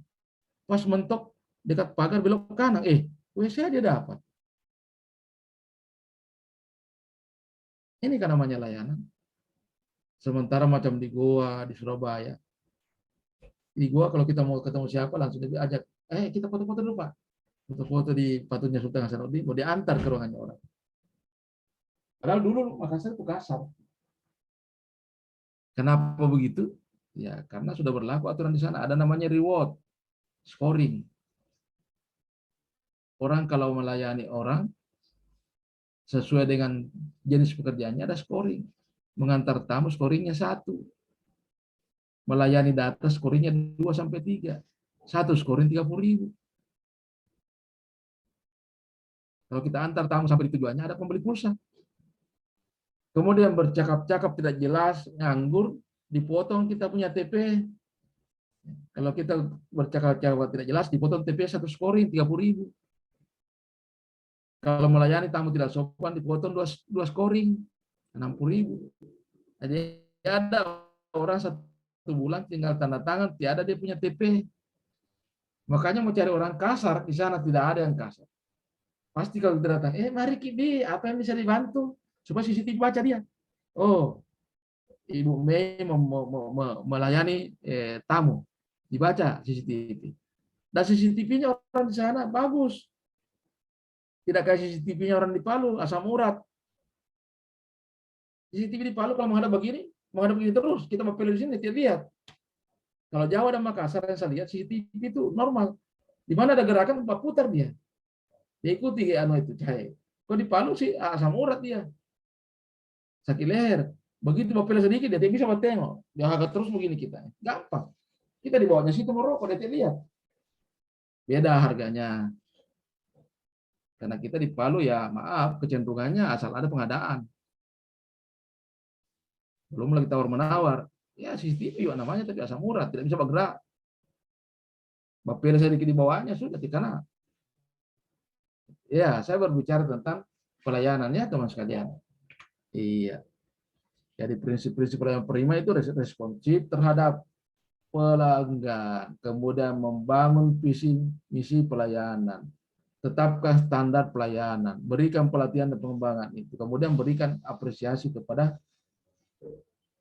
Pas mentok dekat pagar belok kanan, WC dia dapat. Ini kan namanya layanan. Sementara macam di Goa, di Surabaya. Di Goa kalau kita mau ketemu siapa langsung dia ajak, kita foto-foto dulu Pak. Foto-foto di patutnya Sultan Hasanuddin, mau diantar ke ruangannya orang. Padahal dulu Makassar itu kasar. Kenapa begitu? Ya karena sudah berlaku aturan di sana. Ada namanya reward, scoring. Orang kalau melayani orang, sesuai dengan jenis pekerjaannya ada scoring. Mengantar tamu scoringnya 1. Melayani data scoringnya 2-3. 1 scoring 30.000. Kalau kita antar tamu sampai di tujuannya ada pembeli pulsa. Kemudian bercakap-cakap tidak jelas, nganggur, dipotong kita punya TP. Kalau kita bercakap-cakap tidak jelas, dipotong TP 1 scoring 30.000. Kalau melayani tamu tidak sopan, dipotong 2 scoring 60.000. Jadi ada orang 1 bulan tinggal tanda tangan, tiada dia punya TP. Makanya mau cari orang kasar, di sana tidak ada yang kasar. Pasti kalau kita datang, mari Kibi, apa yang bisa dibantu? Supaya CCTV baca dia. Oh, Ibu Mei melayani tamu. Dibaca CCTV. Dan CCTV-nya orang di sana bagus. Tidak kayak CCTV-nya orang di Palu, asam urat. CCTV di Palu kalau menghadap begini terus. Kita mau pilih di sini, tidak lihat. Kalau Jawa dan Makassar yang saya lihat, CCTV itu normal. Di mana ada gerakan, Pak putar dia. Dia ikuti itu cahaya. Kalau di Palu sih asam urat dia. Sakit leher. Begitu mau pilih sedikit, dia bisa tengok. Dia agak terus begini kita. Gampang. Kita di bawahnya situ merokok, dia lihat. Beda harganya. Karena kita di Palu ya maaf, kecenderungannya asal ada pengadaan. Belum lagi tawar-menawar. Ya CCTV juga namanya, tapi asam urat, tidak bisa bergerak. Bapel sedikit di bawahnya sudah, karena ya saya berbicara tentang pelayanannya teman sekalian. Iya. Jadi prinsip-prinsip pelayanan prima itu responsif terhadap pelanggan, kemudian membangun visi misi pelayanan. Tetapkan standar pelayanan, berikan pelatihan dan pengembangan itu, kemudian berikan apresiasi kepada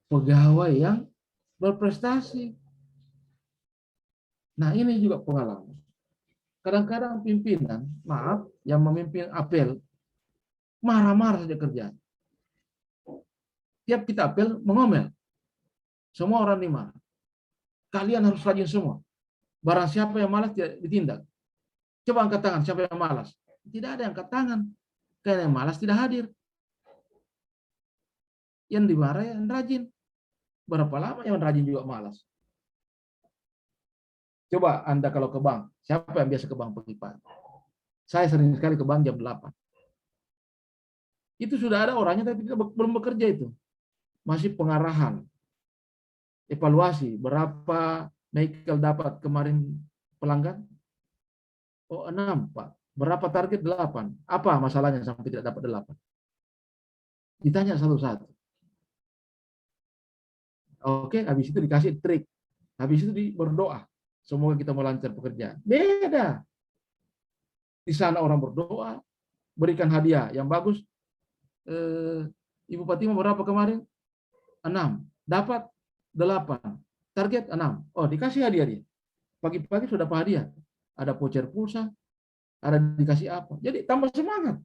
pegawai yang berprestasi. Nah, ini juga pengalaman. Kadang-kadang pimpinan, maaf, yang memimpin apel, marah-marah saja kerjaan. Tiap kita apel, mengomel. Semua orang dimarah. Kalian harus rajin semua. Barang siapa yang malas tidak ditindak. Coba angkat tangan, siapa yang malas? Tidak ada yang angkat tangan. Karena yang malas tidak hadir. Yang dimarah yang rajin. Berapa lama yang rajin juga malas? Coba Anda kalau ke bank, siapa yang biasa ke bank pagi-pagi? Saya sering sekali ke bank jam 8. Itu sudah ada orangnya tapi belum bekerja itu. Masih pengarahan. Evaluasi, berapa Michael dapat kemarin pelanggan? Oh, 6, Pak. Berapa target? 8. Apa masalahnya sampai tidak dapat 8? Ditanya satu-satu. Oke, habis itu dikasih trik. Habis itu berdoa. Semoga kita melancar pekerjaan. Beda. Di sana orang berdoa, berikan hadiah yang bagus. Ibu Fatima berapa kemarin? 6. Dapat 8. Target 6. Oh, dikasih hadiah dia. Pagi-pagi sudah dapat hadiah. Ada voucher pulsa, ada dikasih apa. Jadi tambah semangat.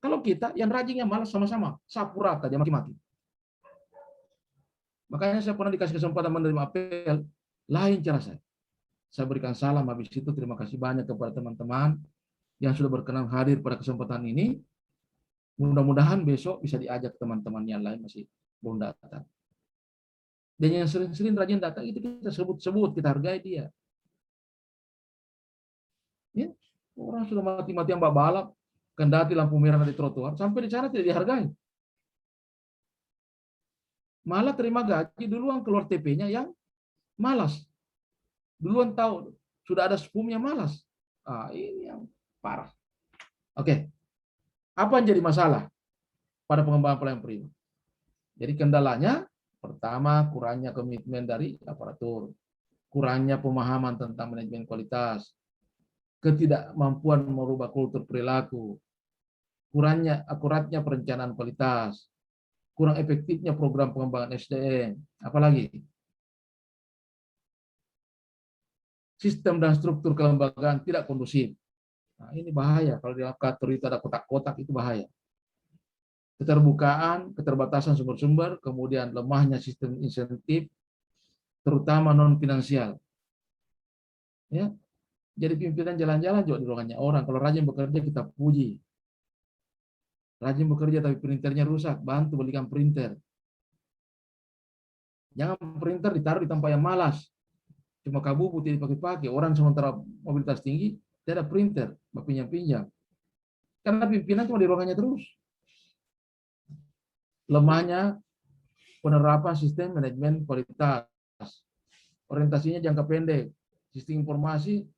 Kalau kita yang rajin yang malas sama-sama, sapu rata dia maki-maki. Makanya saya pernah dikasih kesempatan menerima apel, lain cara saya. Saya berikan salam habis itu, terima kasih banyak kepada teman-teman yang sudah berkenan hadir pada kesempatan ini. Mudah-mudahan besok bisa diajak teman-teman yang lain masih belum datang. Dan yang sering-sering rajin datang itu kita sebut-sebut, kita hargai dia. Ya, orang sudah mati-matian balap, kendati lampu merah di trotoar, sampai di sana tidak dihargai. Malah terima gaji duluan keluar TP-nya yang malas. Duluan tahu sudah ada spumnya malas. Ini yang parah. Oke. Apa yang jadi masalah pada pengembangan pelayanan prima? Jadi kendalanya pertama kurangnya komitmen dari aparatur, kurangnya pemahaman tentang manajemen kualitas, ketidakmampuan merubah kultur perilaku, kurangnya akuratnya perencanaan kualitas, kurang efektifnya program pengembangan SDM, apalagi sistem dan struktur kelembagaan tidak kondusif. Nah, ini bahaya kalau di dalam kantor itu ada kotak-kotak, itu bahaya. Keterbukaan, keterbatasan sumber-sumber, kemudian lemahnya sistem insentif, terutama non finansial. Ya, jadi pimpinan jalan-jalan juga di ruangannya orang. Kalau rajin bekerja kita puji. Rajin bekerja tapi printernya rusak, bantu belikan printer. Jangan printer ditaruh di tempat yang malas. Cuma kabu putih dipakai-pakai. Orang sementara mobilitas tinggi, tidak ada printer, pinjam-pinjam. Karena pimpinan cuma di ruangannya terus. Lemahnya penerapan sistem manajemen kualitas. Orientasinya jangka pendek. Sistem informasi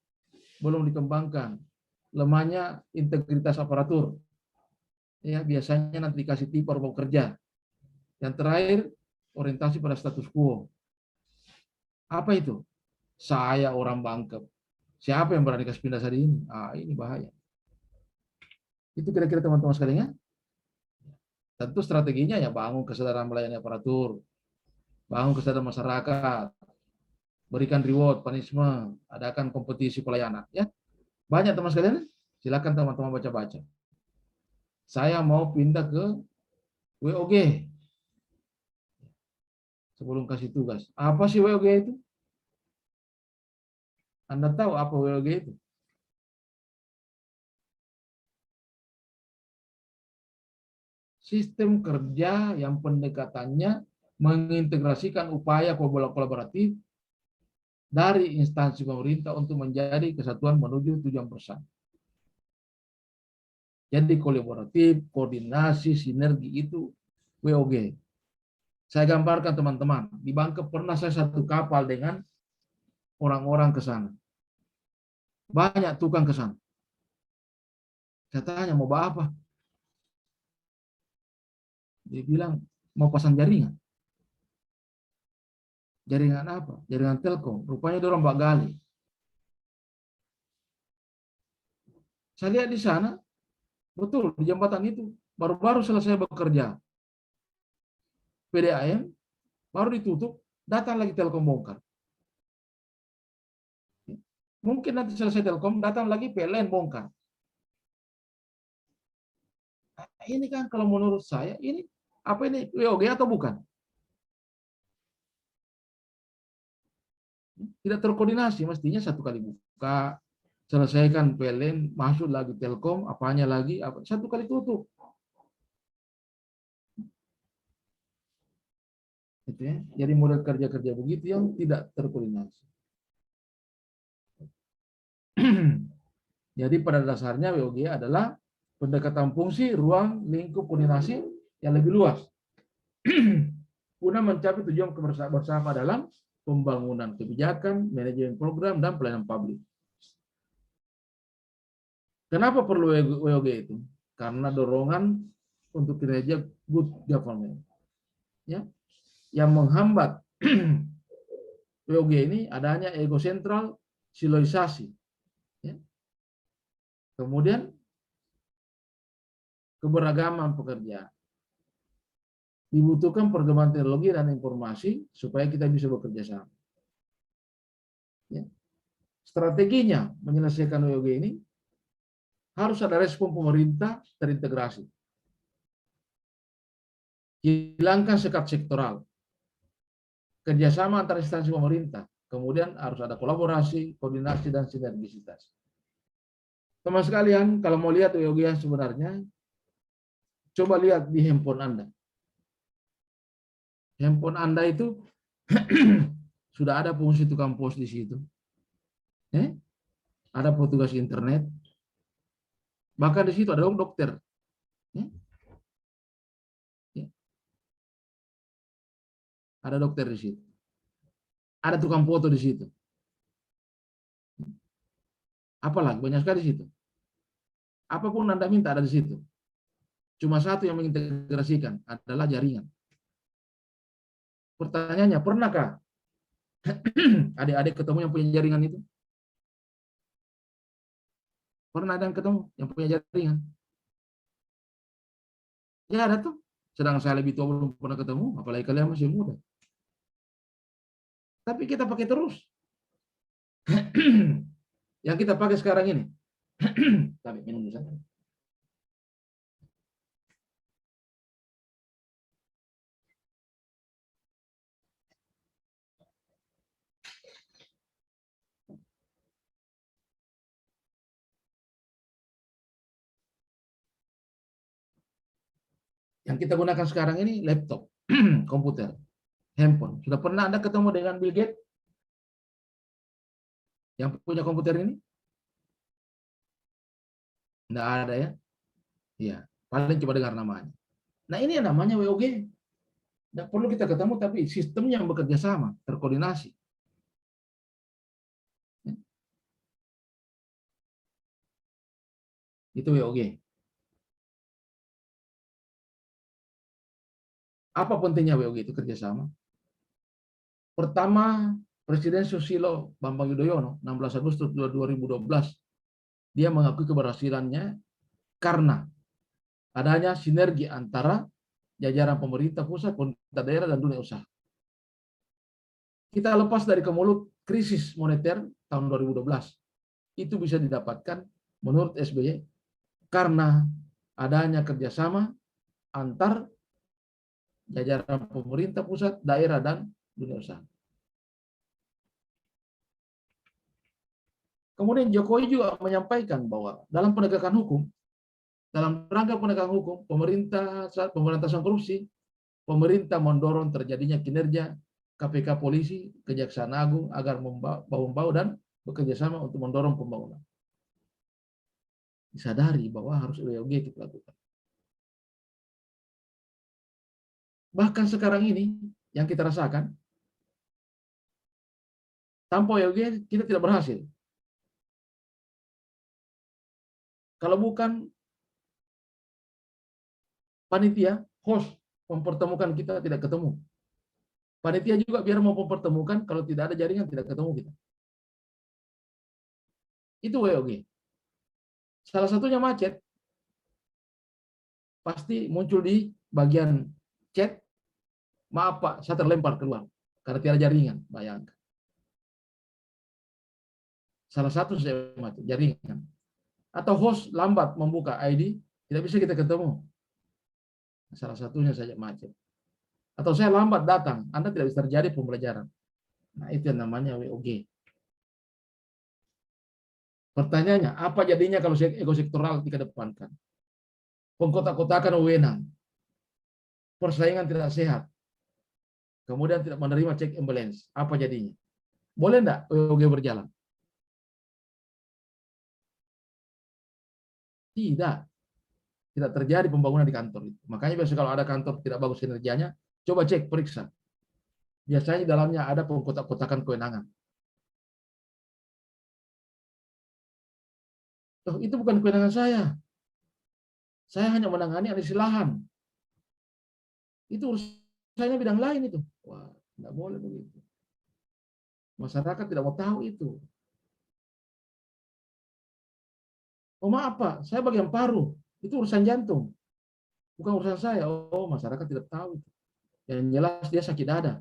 belum dikembangkan. Lemahnya integritas aparatur. Ya, biasanya nanti dikasih tip baru mau kerja. Yang terakhir, orientasi pada status quo. Apa itu? Saya orang bangkep. Siapa yang berani kasih pindah hari ini? Ini bahaya. Itu kira-kira teman-teman sekalian. Tentu strateginya ya bangun kesadaran melayani aparatur, bangun kesadaran masyarakat, berikan reward, punishment, adakan kompetisi pelayanan. Ya, banyak teman sekalian. Silakan teman-teman baca-baca. Saya mau pindah ke WOG. Sebelum kasih tugas. Apa sih WOG itu? Anda tahu apa WOG itu? Sistem kerja yang pendekatannya mengintegrasikan upaya kolaboratif dari instansi pemerintah untuk menjadi kesatuan menuju tujuan bersama. Jadi kolaboratif, koordinasi, sinergi itu WOG. Saya gambarkan teman-teman, di Bangkep pernah saya satu kapal dengan orang-orang ke sana. Banyak tukang ke sana. Saya tanya, mau bawa apa? Dia bilang, mau pasang jaringan. Jaringan apa? Jaringan Telkom. Rupanya dia orang Mbak Gali. Saya lihat di sana, betul, di jembatan itu, baru-baru selesai bekerja. PDAM, baru ditutup, datang lagi Telkom bongkar. Mungkin nanti selesai Telkom, datang lagi PLN bongkar. Nah, ini kan kalau menurut saya, ini apa ini, WOG atau bukan? Tidak terkoordinasi, mestinya satu kali buka, selesaikan PLN, masuk lagi Telkom, apanya lagi, satu kali tutup. Gitu ya. Jadi model kerja-kerja begitu yang tidak terkoordinasi. Jadi pada dasarnya WOG adalah pendekatan fungsi, ruang, lingkup koordinasi yang lebih luas guna mencapai tujuan bersama dalam pembangunan kebijakan, manajemen program, dan pelayanan publik. Kenapa perlu WOG itu? Karena dorongan untuk kinerja good government. Ya, yang menghambat WOG ini adanya ego sentral, siloisasi. Ya. Kemudian keberagaman pekerjaan. Dibutuhkan perkembangan teknologi dan informasi supaya kita bisa bekerja sama. Ya. Strateginya menyelesaikan WOG ini harus ada respon pemerintah terintegrasi. Hilangkan sekat sektoral. Kerjasama antar instansi pemerintah. Kemudian harus ada kolaborasi, koordinasi, dan sinergisitas. Teman sekalian, kalau mau lihat WOG yang sebenarnya, coba lihat di handphone Anda. Handphone Anda itu sudah ada fungsi tukang pos di situ. Ada petugas internet. Bahkan di situ ada dokter. Ada dokter di situ. Ada tukang foto di situ. Apalagi banyak sekali di situ. Apapun Anda minta ada di situ. Cuma satu yang mengintegrasikan adalah jaringan. Pertanyaannya, pernahkah adik-adik ketemu yang punya jaringan itu? Pernah ada yang ketemu yang punya jaringan? Ya ada tuh. Sedang saya lebih tua belum pernah ketemu, apalagi kalian masih muda. Tapi kita pakai terus. Yang kita pakai sekarang ini. Tapi minum dulu. Yang kita gunakan sekarang ini laptop, komputer, handphone. Sudah pernah Anda ketemu dengan Bill Gates? Yang punya komputer ini? Tidak ada ya? Iya, paling coba dengar namanya. Nah ini yang namanya WOG. Tidak perlu kita ketemu, tapi sistemnya yang bekerja sama, terkoordinasi. Itu WOG. Apa pentingnya WOG itu kerjasama? Pertama, Presiden Susilo Bambang Yudhoyono, 16 Agustus 2012, dia mengakui keberhasilannya karena adanya sinergi antara jajaran pemerintah pusat, pemerintah daerah, dan dunia usaha. Kita lepas dari kemulut krisis moneter tahun 2012. Itu bisa didapatkan menurut SBY karena adanya kerjasama antar jajaran pemerintah pusat, daerah, dan dunia usaha. Kemudian Jokowi juga menyampaikan bahwa dalam penegakan hukum, dalam rangka penegakan hukum, pemberantasan korupsi, pemerintah mendorong terjadinya kinerja KPK, polisi, Kejaksaan Agung agar membahu-membahu dan bekerja sama untuk mendorong pembangunan. Disadari bahwa harus WOG kita lakukan. Bahkan sekarang ini yang kita rasakan, tanpa WOG kita tidak berhasil. Kalau bukan panitia, host mempertemukan kita tidak ketemu. Panitia juga biar mau mempertemukan, kalau tidak ada jaringan tidak ketemu kita. Itu WOG. Salah satunya macet. Pasti muncul di bagian chat. Maaf Pak, saya terlempar keluar karena tidak ada jaringan. Bayangkan. Salah satu saya macet, jaringan. Atau host lambat membuka ID, tidak bisa kita ketemu. Salah satunya saja macet. Atau saya lambat datang, Anda tidak bisa terjadi pembelajaran. Nah, itu yang namanya WOG. Pertanyaannya, apa jadinya kalau ego sektoral dikedepankan? Pengkotak-kotakan wewenang. Persaingan tidak sehat. kemudian tidak menerima check and balance, apa jadinya? Boleh enggak WOG berjalan? Tidak. Tidak terjadi pembangunan di kantor itu. Makanya biasanya kalau ada kantor tidak bagus kinerjanya, coba cek, periksa. Biasanya di dalamnya ada pengkotak-kotakan kewenangan. Oh, itu bukan kewenangan saya. Saya hanya menangani analisis lahan. Itu urusannya bidang lain itu. Wah, tidak boleh begitu. Masyarakat tidak mau tahu itu. Oh maaf Pak, saya bagian paru. Itu urusan jantung. Bukan urusan saya. Oh, masyarakat tidak tahu. Yang jelas dia sakit dada.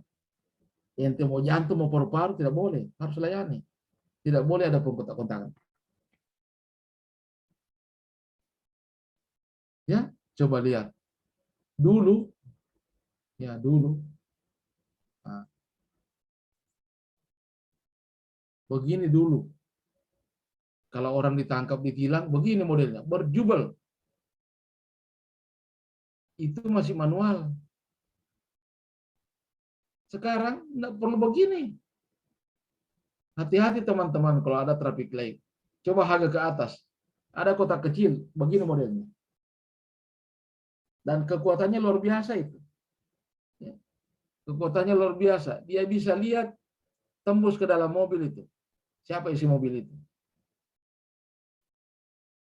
Yang mau jantung mau paru-paru tidak boleh. Harus layani. Tidak boleh ada kontak-kontakan. Ya, coba lihat. Dulu. Ya, dulu. Nah, begini dulu. Kalau orang ditangkap, ditilang, begini modelnya. Berjubel. Itu masih manual. Sekarang tidak perlu begini. Hati-hati teman-teman kalau ada traffic light. Coba harga ke atas. Ada kotak kecil, begini modelnya. Dan kekuatannya luar biasa itu. Kekuatannya luar biasa. Dia bisa lihat tembus ke dalam mobil itu. Siapa isi mobil itu?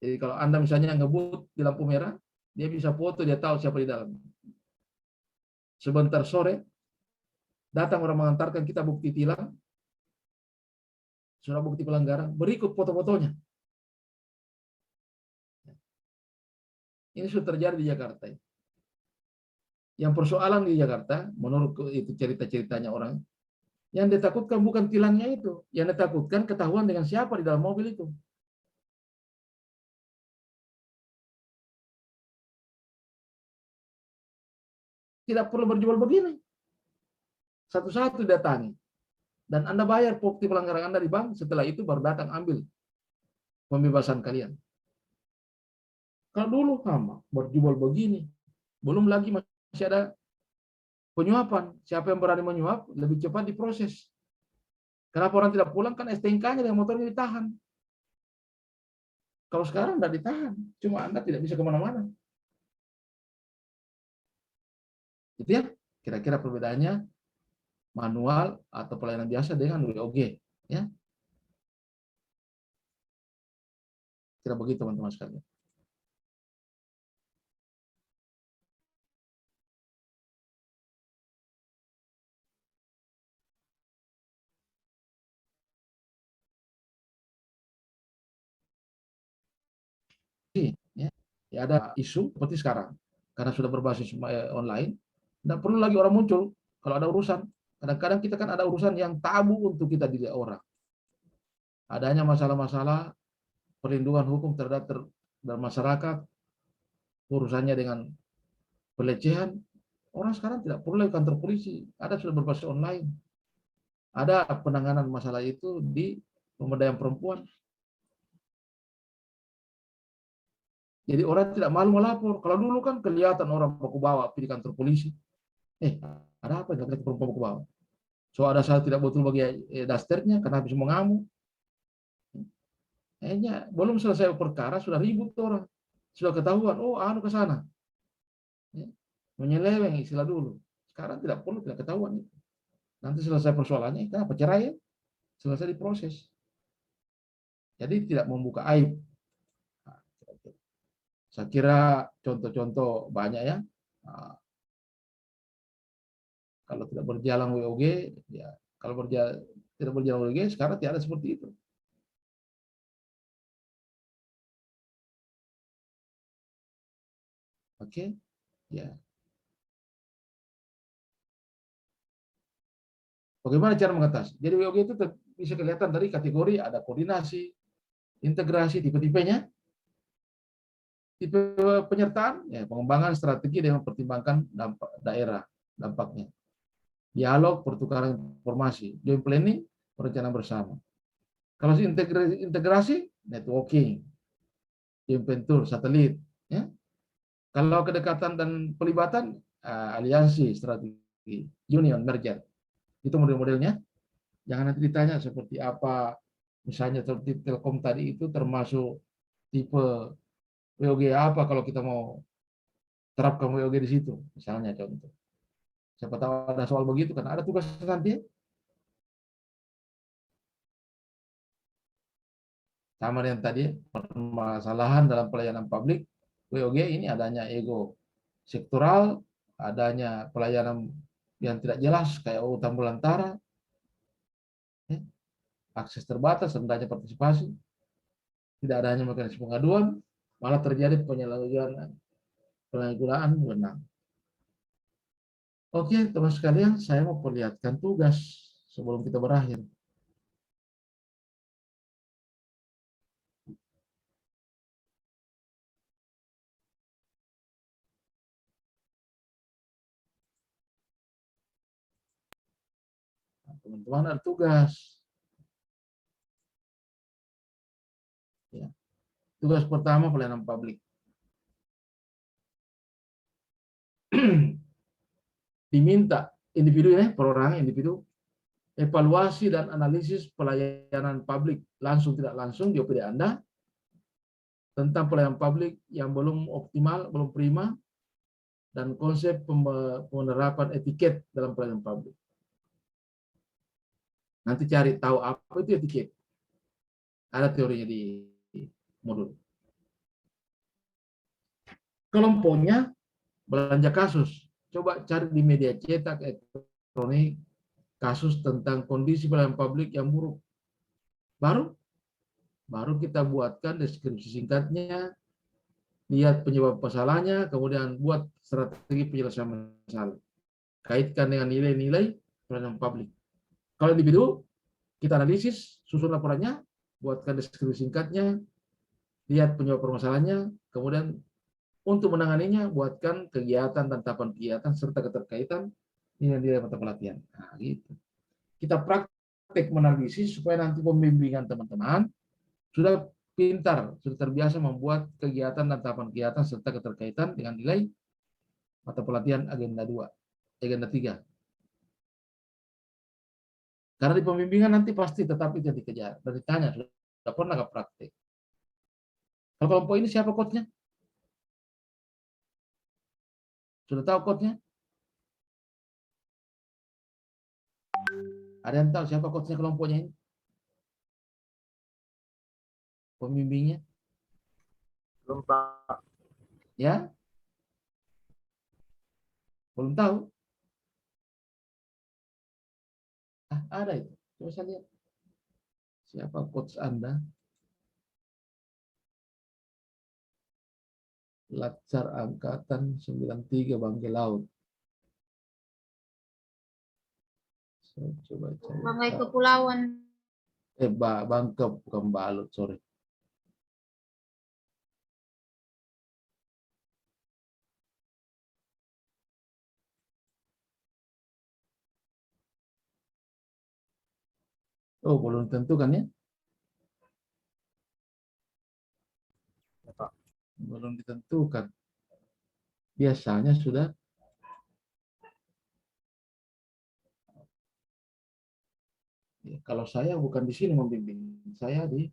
Jadi kalau Anda misalnya ngebut di lampu merah, dia bisa foto, dia tahu siapa di dalam. Sebentar sore, datang orang mengantarkan kita bukti tilang, surat bukti pelanggaran, berikut foto-fotonya. Ini sudah terjadi di Jakarta. Yang persoalan di Jakarta, menurut itu cerita-ceritanya orang, yang ditakutkan bukan tilangnya itu, yang ditakutkan ketahuan dengan siapa di dalam mobil itu. Tidak perlu berjual begini. Satu-satu datangi. Dan Anda bayar bukti pelanggaran Anda di bank, setelah itu baru datang ambil pembebasan kalian. Kalau dulu sama, berjual begini. Belum lagi masih ada penyuapan. Siapa yang berani menyuap, lebih cepat diproses. Kenapa orang tidak pulang? Kan STNK-nya dengan motornya ditahan. Kalau sekarang tidak ditahan. Cuma Anda tidak bisa kemana-mana. Itu ya, kira-kira perbedaannya manual atau pelayanan biasa dengan WOG. Ya. Kira begitu teman-teman sekalian. Ya, ada isu seperti sekarang karena sudah berbasis online, tidak perlu lagi orang muncul kalau ada urusan. Kadang-kadang kita kan ada urusan yang tabu untuk kita dilihat orang. Adanya masalah-masalah perlindungan hukum terhadap masyarakat, urusannya dengan pelecehan. Orang sekarang tidak perlu lagi kantor polisi, ada sudah berbasis online. Ada penanganan masalah itu di pemberdayaan perempuan. Jadi orang tidak malu melapor. Kalau dulu kan kelihatan orang baku bawa di kantor polisi. Ada apa yang perempuan baku bawa? So ada saat tidak betul bagi dasternya karena habis mengamuk. Belum selesai perkara sudah ribut orang. Sudah ketahuan, oh anu ke sana. Menyeleweng istilah dulu. Sekarang tidak perlu, tidak ketahuan. Nanti selesai persoalannya, kenapa cerai? Selesai diproses. Jadi tidak membuka aib. Saya kira contoh-contoh banyak ya. Kalau tidak berjalan WOG, ya kalau tidak berjalan WOG, sekarang tidak ada seperti itu. Oke, ya. Bagaimana cara mengatasi? Jadi WOG itu bisa kelihatan dari kategori ada koordinasi, integrasi, tipe-tipenya. Tipe penyertaan, ya, pengembangan strategi dengan mempertimbangkan dampak daerah, dampaknya. Dialog, pertukaran informasi, joint planning, perencanaan bersama. Kalau integrasi, networking, joint venture, satelit. Ya. Kalau kedekatan dan pelibatan, aliansi, strategi union merger. Itu model-modelnya. Jangan nanti ditanya seperti apa, misalnya seperti Telkom tadi itu termasuk tipe WOG apa kalau kita mau terapkan WOG di situ, misalnya contoh. Siapa tahu ada soal begitu kan ada tugas nanti. Sama dengan tadi permasalahan dalam pelayanan publik WOG ini adanya ego sektoral, adanya pelayanan yang tidak jelas kayak utang belantara, akses terbatas, rendahnya partisipasi, tidak adanya mekanisme pengaduan, malah terjadi penyalahgunaan wewenang. Oke, teman sekalian, saya mau perlihatkan tugas sebelum kita berakhir. Teman-teman ada tugas. Ya. Tugas pertama pelayanan publik. Diminta individu perorangan individu evaluasi dan analisis pelayanan publik langsung tidak langsung di OPD Anda tentang pelayanan publik yang belum optimal, belum prima, dan konsep penerapan etiket dalam pelayanan publik. Nanti cari tahu apa itu etiket. Ada teorinya di modul. Kelompoknya belanja kasus. Coba cari di media cetak, elektronik, kasus tentang kondisi pelayanan publik yang buruk. Baru kita buatkan deskripsi singkatnya, lihat penyebab masalahnya, kemudian buat strategi penyelesaian masalah. Kaitkan dengan nilai-nilai pelayanan publik. Kalau individu, kita analisis, susun laporannya, buatkan deskripsi singkatnya, lihat penyebab permasalahannya, kemudian untuk menanganinya, buatkan kegiatan dan tahapan kegiatan serta keterkaitan nilai-nilai mata pelatihan. Nah, gitu. Kita praktek menanalisis supaya nanti pembimbingan teman-teman sudah pintar, sudah terbiasa membuat kegiatan dan tahapan kegiatan serta keterkaitan dengan nilai mata pelatihan agenda 2, agenda 3. Karena di pembimbingan nanti pasti tetap itu dikejar dan ditanya, sudah pernah nggak praktek? Kalau kelompok ini siapa coachnya? Sudah tahu coachnya? Ada yang tahu siapa coachnya kelompoknya ini? Pembimbingnya? Belum, Pak. Ya? Belum tahu? Ada itu. Coba saya lihat. Siapa coach Anda? Latsar Angkatan 93 Bangkai Laut. Saya coba cari. Bangkai Kepulauan. Bangka bukan Balut, sorry. Oh, belum tentu kan ya? Belum ditentukan. Biasanya sudah. Ya, kalau saya bukan di sini membimbing, saya di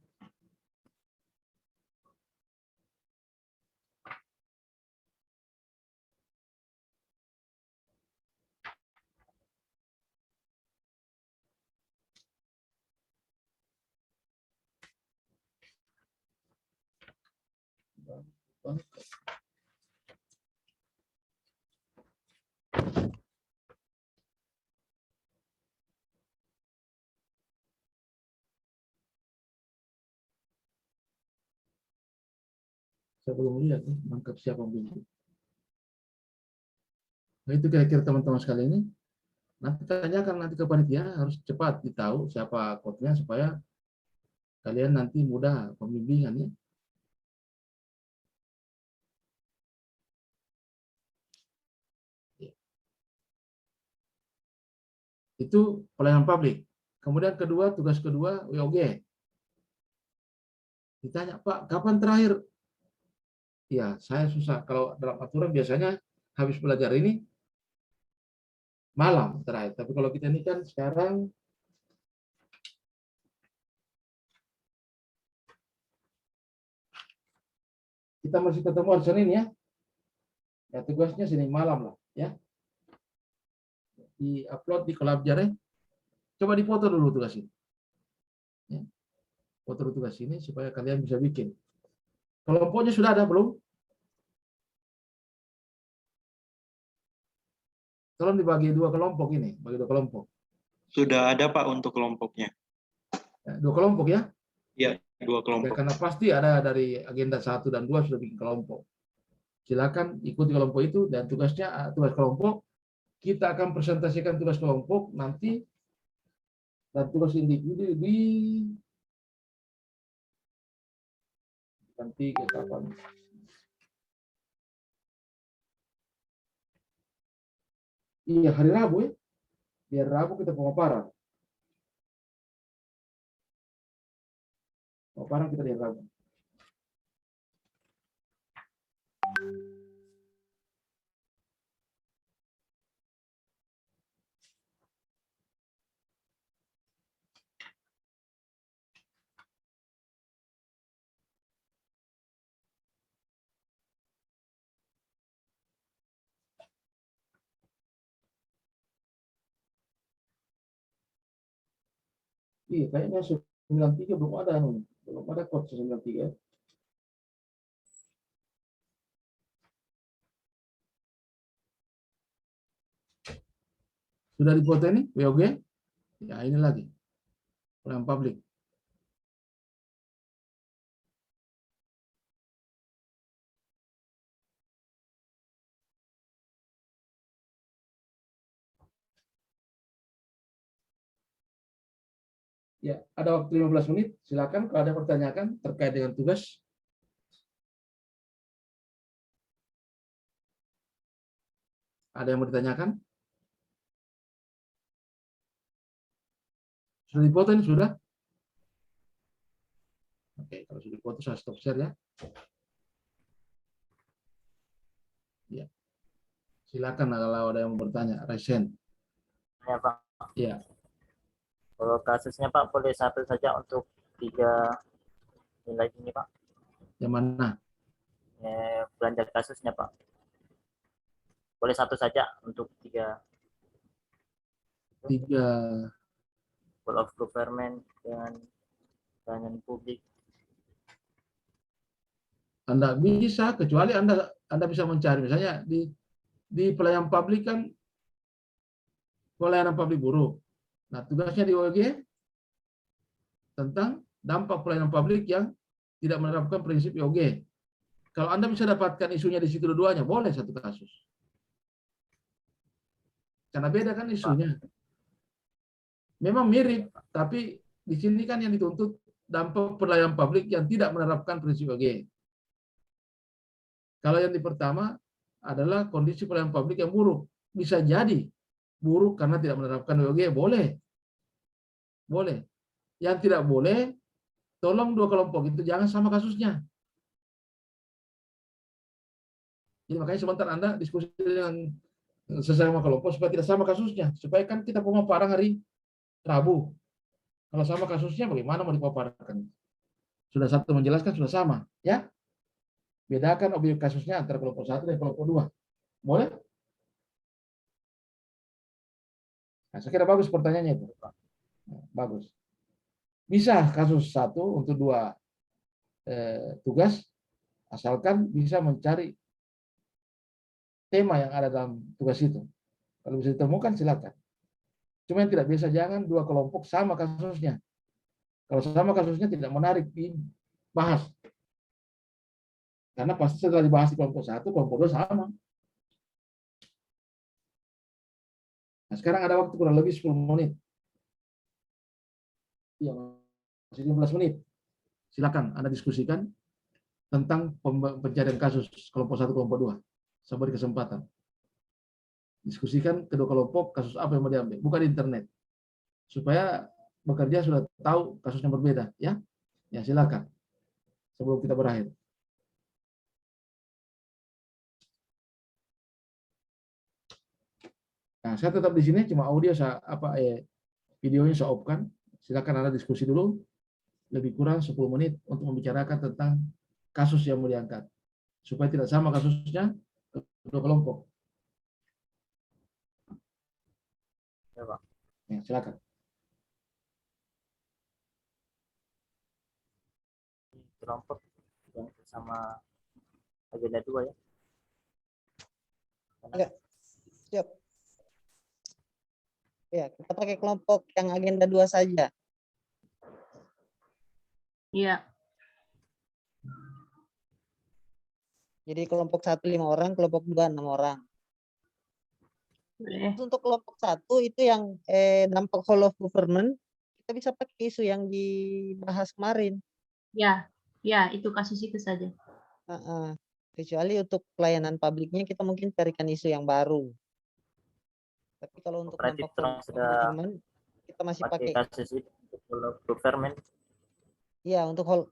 saya belum lihat mangkap siapa membimbing. Nah, itu kira-kira teman-teman sekalian ini. Nanti tanyakan nanti ke panitia, harus cepat ditahu siapa coachnya supaya kalian nanti mudah pembimbingannya. Itu pelayanan publik. Kemudian kedua, tugas kedua WOG. Ditanya, Pak, kapan terakhir? Ya, saya susah. Kalau dalam aturan biasanya habis belajar ini, malam terakhir. Tapi kalau kita ini kan sekarang kita masih ketemuan Senin ya. Ya tugasnya Senin malam lah ya. Di-upload di Collabjar ya. Coba dipoto dulu tugas ini. Ya. Foto tugas ini supaya kalian bisa bikin. Kelompoknya sudah ada belum? Tolong dibagi dua kelompok ini, bagi dua kelompok. Sudah ada Pak untuk kelompoknya. Ya, dua kelompok ya? Ya, dua Oke, kelompok. karena pasti ada dari agenda 1 dan 2 sudah bikin kelompok. Silakan ikuti kelompok itu dan tugasnya tugas kelompok kita akan presentasikan tugas kelompok nanti dan tugas individu nanti ke kapan? Iya, hari Rabu ya. Biar Rabu kita pemaparan. Pemaparan kita di hari Rabu. Iya, kayaknya 93 belum ada nih. Belum ada kode 93. Sudah dipoto ini WOG? Ya, ini lagi. Pelayanan publik. Ya, ada waktu 15 menit. Silakan kalau ada pertanyaan terkait dengan tugas. Ada yang mau ditanyakan? Sudah dipoto ini sudah? Oke, kalau sudah dipoto saya stop share ya. Ya. Silakan kalau ada yang mau bertanya. Resen. Ya Pak. Ya. Kalau kasusnya Pak boleh satu saja untuk 3 nilai ini Pak. Yang mana? Belanja kasusnya Pak. Boleh satu saja untuk 3. 3. Full of government dengan pelayanan publik. Anda bisa, kecuali Anda bisa mencari. Misalnya di pelayanan publik kan pelayanan publik buruk. Nah, tugasnya di OG tentang dampak pelayanan publik yang tidak menerapkan prinsip IOG. Kalau Anda bisa dapatkan isunya di situ dua-duanya, boleh satu kasus. Karena beda kan isunya. Memang mirip, tapi di sini kan yang dituntut dampak pelayanan publik yang tidak menerapkan prinsip IOG. Kalau yang di pertama adalah kondisi pelayanan publik yang buruk. Bisa jadi buruk karena tidak menerapkan IOG, boleh. Boleh. Yang tidak boleh, tolong dua kelompok itu jangan sama kasusnya. Jadi makanya sebentar Anda diskusi dengan sesama kelompok supaya tidak sama kasusnya. Supaya kan kita pemaparan hari Rabu. Kalau sama kasusnya bagaimana mau dipaparkan? Sudah satu menjelaskan sudah sama, ya. Bedakan objek kasusnya antara kelompok 1 dan kelompok 2. Boleh? Nah, saya kira bagus pertanyaannya itu. Bagus. Bisa kasus 1 untuk 2 tugas, asalkan bisa mencari tema yang ada dalam tugas itu. Kalau bisa ditemukan silakan. Cuma yang tidak biasa jangan 2 kelompok sama kasusnya. Kalau sama kasusnya tidak menarik dibahas. Karena pasti setelah dibahas di kelompok 1, kelompok 2 sama. Nah, sekarang ada waktu kurang lebih 10 menit. Iya, masih 15 menit. Silakan Anda diskusikan tentang pencarian kasus kelompok 1, kelompok 2. Saya beri kesempatan. Diskusikan kedua kelompok kasus apa yang mau diambil, bukan di internet. Supaya bekerja sudah tahu kasusnya berbeda, ya. Ya, silakan. Sebelum kita berakhir. Nah, saya tetap di sini, cuma audio saya videonya saya off-kan. Silakan Anda diskusi dulu lebih kurang 10 menit untuk membicarakan tentang kasus yang mau diangkat supaya tidak sama kasusnya kedua kelompok. Ya, Pak. Ya, silakan. Kelompok yang sama agenda 2 ya. Ya, siap. Ya, kita pakai kelompok yang agenda 2 saja. Iya. Jadi kelompok 1 5 orang, kelompok 2 6 orang. Boleh. Untuk kelompok 1 itu yang dampak whole of government, kita bisa pakai isu yang dibahas kemarin. Ya, ya itu kasus itu saja. Kecuali untuk pelayanan publiknya kita mungkin carikan isu yang baru. Tapi kalau untuk Berarti dampak terang whole of sudah government, kita masih pakai. kasus itu untuk whole of government. Iya, untuk whole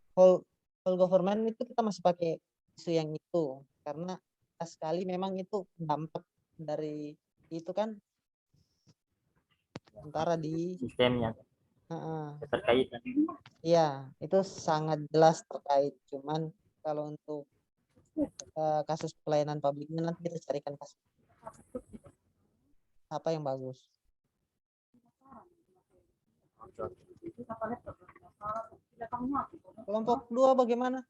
government itu kita masih pakai isu yang itu karena sekali memang itu dampak dari itu kan antara di Sistemnya terkait. Iya, itu sangat jelas terkait. Cuman kalau untuk kasus pelayanan publiknya nanti kita carikan kasus apa yang bagus. Kelompok 2 bagaimana?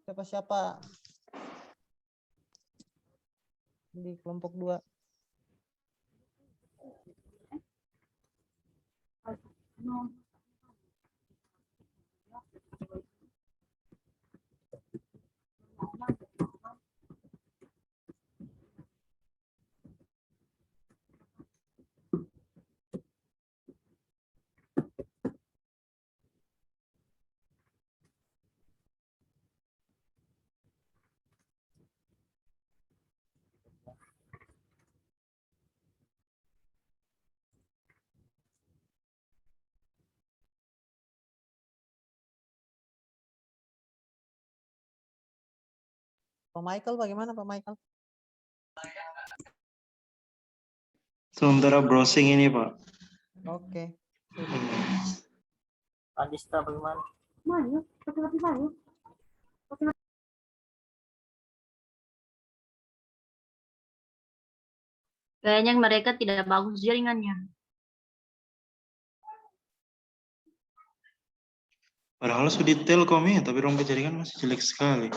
Siapa-siapa di kelompok 2? Pak Michael bagaimana Pak Michael? Sementara browsing ini, Pak. Oke. Andista bagaimana? Kayaknya mereka tidak bagus jaringannya. Padahal sudah detail kami, tapi rompi jaringan masih jelek sekali.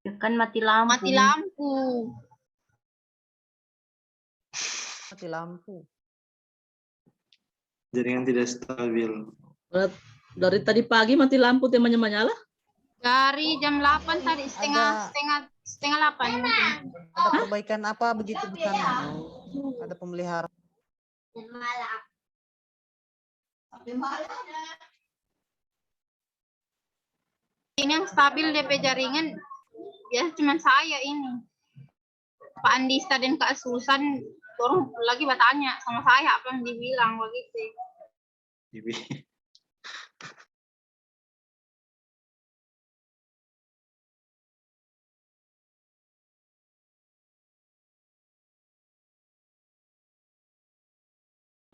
Ya kan mati lampu. Mati lampu. Jaringan tidak stabil. Dari tadi pagi mati lampu temanya menyala? Dari jam 8 tadi setengah 8 mungkin. Ada perbaikan apa begitu di sana? Ada pemeliharaan. Ini yang stabil DP jaringan ya cuma saya ini. Pak Andista dan Kak Susan dorong lagi bertanya sama saya apa yang dibilang begitu.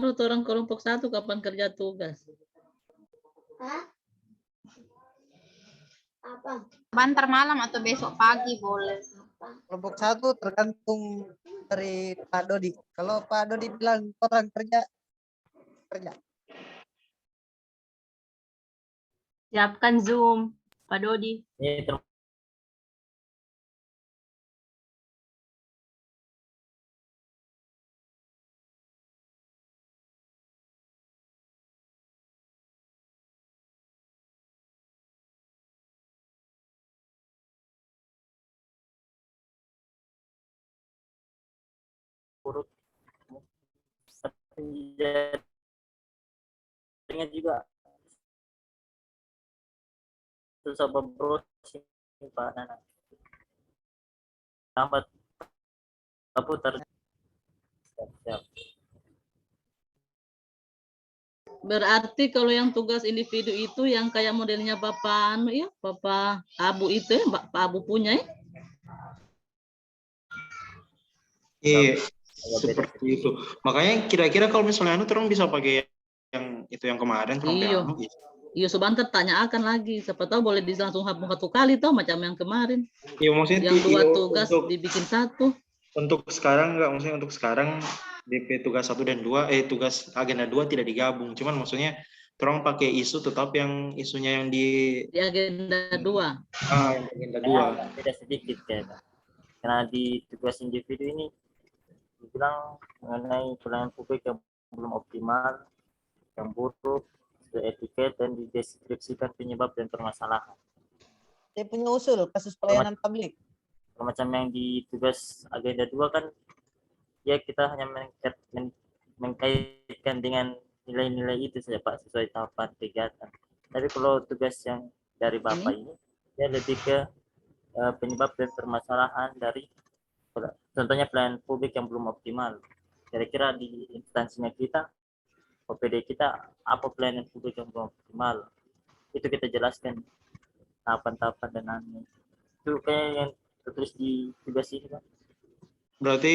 Menurut orang kelompok 1 kapan kerja tugas? Bantar malam atau besok pagi boleh. Kelompok 1 tergantung dari Pak Dodi. Kalau Pak Dodi bilang orang kerja. Siapkan Zoom, Pak Dodi. Jaringan juga susah browsing Pak Nana. Lambat putar. Siap. Berarti kalau yang tugas individu itu yang kayak modelnya Bapak Bapak Abu itu ya, Pak Abu punya ya? Iya, agak beda seperti itu. Makanya kira-kira kalau misalnya anu orang bisa pakai yang itu yang kemarin trompet Iya. anu gitu. Iya, sebentar tanyakan lagi. Siapa tahu boleh langsung hapus satu kali toh macam yang kemarin. Iya maksudnya Yang dua iya, tugas dibikin satu. untuk sekarang enggak, maksudnya untuk sekarang DP tugas 1 dan 2 tugas agenda 2 tidak digabung. Cuman maksudnya orang pakai isu tetap yang isunya yang di agenda 2. Yang agenda 2. Agak beda sedikit kayaknya. Karena di tugas individu ini dibilang mengenai pelayanan publik yang belum optimal, yang buruk, etiket, dan dideskripsikan penyebab dan permasalahan. Saya punya usul kasus pelayanan publik. Macam yang di tugas agenda 2 kan, ya kita hanya mengkaitkan dengan nilai-nilai itu saja Pak, sesuai tahapan kegiatan. Tapi kalau tugas yang dari Bapak ini, ya lebih ke penyebab dan permasalahan dari, contohnya pelayanan publik yang belum optimal. Kira-kira di instansinya kita, OPD kita, apa pelayanan publik yang belum optimal? Itu kita jelaskan tahapan-tahapan dan anu. Itu kayak yang tertulis di tugas ini Pak. Berarti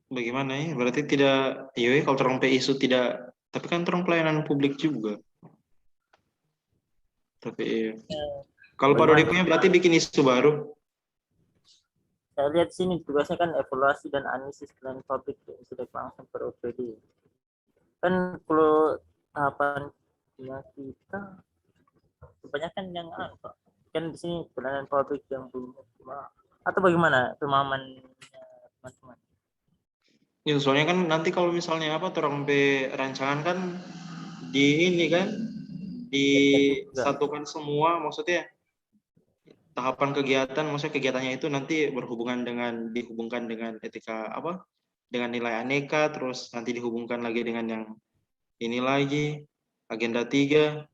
bagaimana ya? Berarti tidak, iya kalau terang isu tidak, tapi kan terang pelayanan publik juga. Tapi kalau Pak Dodi punya berarti bikin isu baru. Saya lihat sini tugasnya kan evaluasi dan analisis pelayanan publik yang sudah langsung per OPD. Kan kalau tahapan kita kebanyakan yang Pak. Kan di sini pelayanan publik yang belum optimal. Atau bagaimana pemahaman teman-teman? Ya, soalnya kan nanti kalau misalnya apa terang rancangan kan di ini kan disatukan semua, maksudnya tahapan kegiatan, maksudnya kegiatannya itu nanti dihubungkan dengan etika apa, dengan nilai aneka, terus nanti dihubungkan lagi dengan yang ini lagi agenda 3.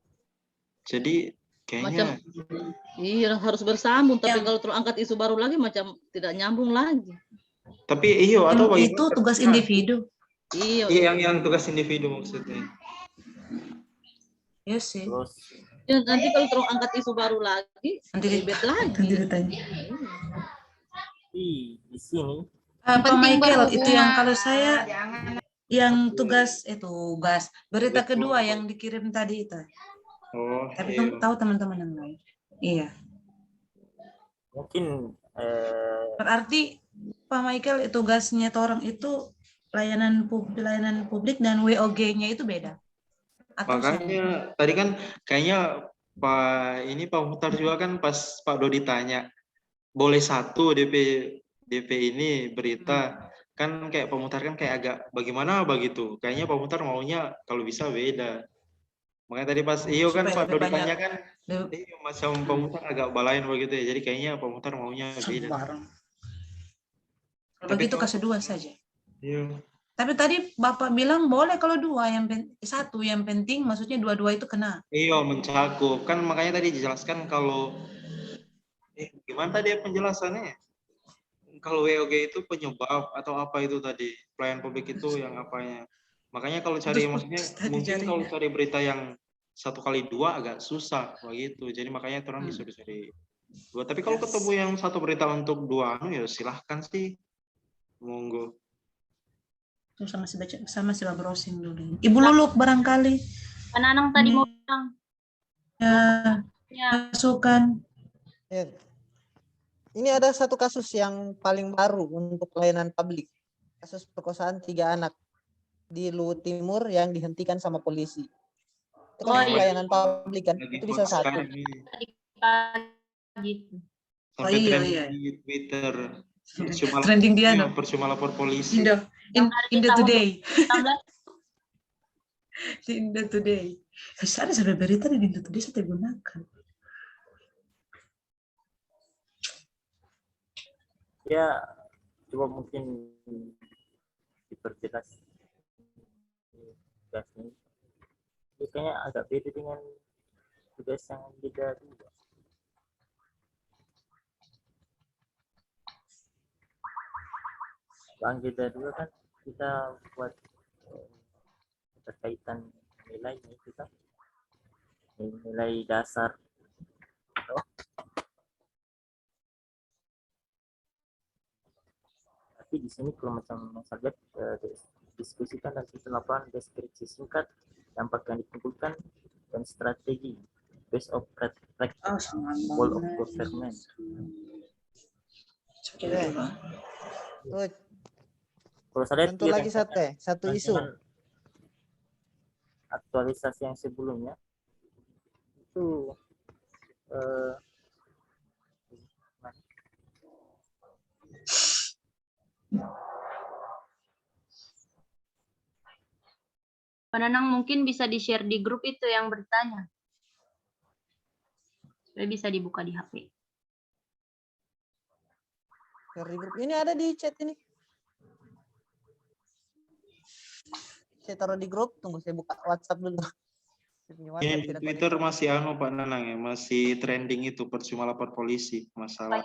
Jadi kayaknya Iya harus bersambung, tapi kalau terangkat isu baru lagi macam tidak nyambung lagi. Tapi iyo atau bagaimana? Itu tugas individu. Iya, yang tugas individu maksudnya. Iya sih. Ya, nanti kalau terangkat isu baru lagi, ribet lagi. Nanti ditanya. Di sini. Pak Michael, itu yang kalau saya yang tugas berita kedua yang dikirim tadi itu. Oh. Tapi iya. tahu teman-teman yang lain. Iya. Mungkin berarti Pak Michael tugasnya orang itu pelayanan publik dan WOG-nya itu beda. Atau Makanya tadi kan kayaknya Pak Muhtar juga kan pas Pak Dodi tanya boleh satu DP ini berita kan kayak Pak Muhtar kan kayak agak bagaimana begitu. Kayaknya Pak Muhtar maunya kalau bisa beda. Makanya tadi pas kan Pak Dodi tanya kan macam Pak Muhtar agak balain begitu ya. Jadi kayaknya Pak Muhtar maunya beda. Kalau begitu kasih 2 saja. Iya. Tapi tadi Bapak bilang boleh kalau 2, satu yang penting maksudnya 2-2 itu kena. Iya mencakup kan, makanya tadi dijelaskan kalau gimana tadi penjelasannya? Kalau WOG itu penyebab atau apa itu tadi pelayanan publik itu yang apanya? Makanya kalau cari maksudnya mungkin kalau cari berita yang 1x2 agak susah begitu. Jadi makanya orang bisa di 2. Tapi kalau ketemu yang satu berita untuk 2 ya silahkan sih. Monggo. Sama si browsing dulu. Ibu Luluk barangkali. Anang tadi mau bilang. Ya. Masukan. Ya. Ini ada satu kasus yang paling baru untuk pelayanan publik. Kasus perkosaan 3 anak di Luhut Timur yang dihentikan sama polisi. Itu kan pelayanan publik kan? Itu bisa 1. Sampai iya. Di Twitter. Trending dia percuma lapor polisi. Indo Today. Di Indo Today. Saya sampai berita di Indo Today saya gunakan. Ya, coba mungkin diperjelas tugasnya. Ini kayaknya agak beda dengan tugas yang beda juga. Agenda 2 kan kita buat berkaitan nilainya kita nilai dasar tapi Tapi di sini kalau macam Mas Albert diskusikan dan susun laporan deskripsi singkat, dampak yang dikumpulkan, dan strategi base of practice goal of government. Tuh, Kalau saya lihat tentu lagi satu isu. Aktualisasi yang sebelumnya itu Pak Nanang mungkin bisa di-share di grup itu yang bertanya. Supaya bisa dibuka di HP. Share di grup. Ini ada di chat ini. Saya taruh di grup, tunggu saya buka WhatsApp dulu. Ini di Twitter masih Pak Nanang ya, masih trending itu percuma lapor polisi masalah.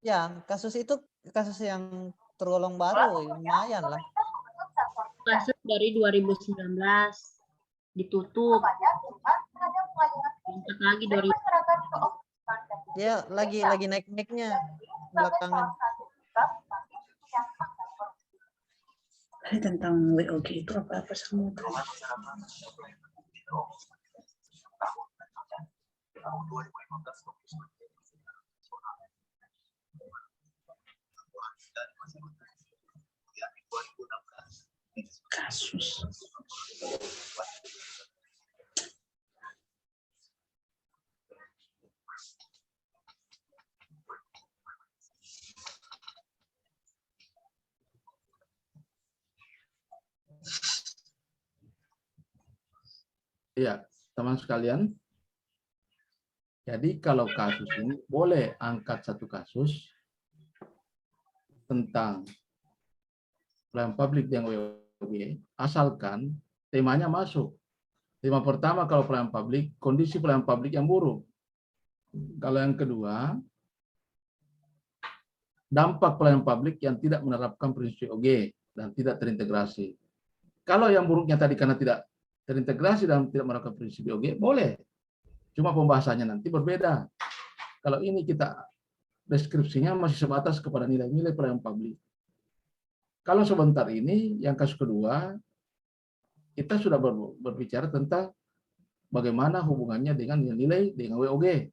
Ya, kasus itu kasus yang tergolong baru, lumayan lah. Kasus dari 2019 ditutup. Untuk lagi 2000. Dia lagi naik-naiknya belakangan. Ini tentang WOG itu apa-apa semua. Kasus. Ya, teman sekalian. Jadi kalau kasus ini boleh angkat satu kasus tentang pelayanan publik yang WOG, asalkan temanya masuk. Tema pertama kalau pelayanan publik, kondisi pelayanan publik yang buruk. Kalau yang kedua, dampak pelayanan publik yang tidak menerapkan prinsip WOG dan tidak terintegrasi. Kalau yang buruknya tadi karena tidak terintegrasi dan tidak menerapkan prinsip WOG, boleh. Cuma pembahasannya nanti berbeda. Kalau ini kita deskripsinya masih sebatas kepada nilai-nilai pelayanan publik. Kalau sebentar ini, yang kasus kedua, kita sudah berbicara tentang bagaimana hubungannya dengan nilai dengan WOG.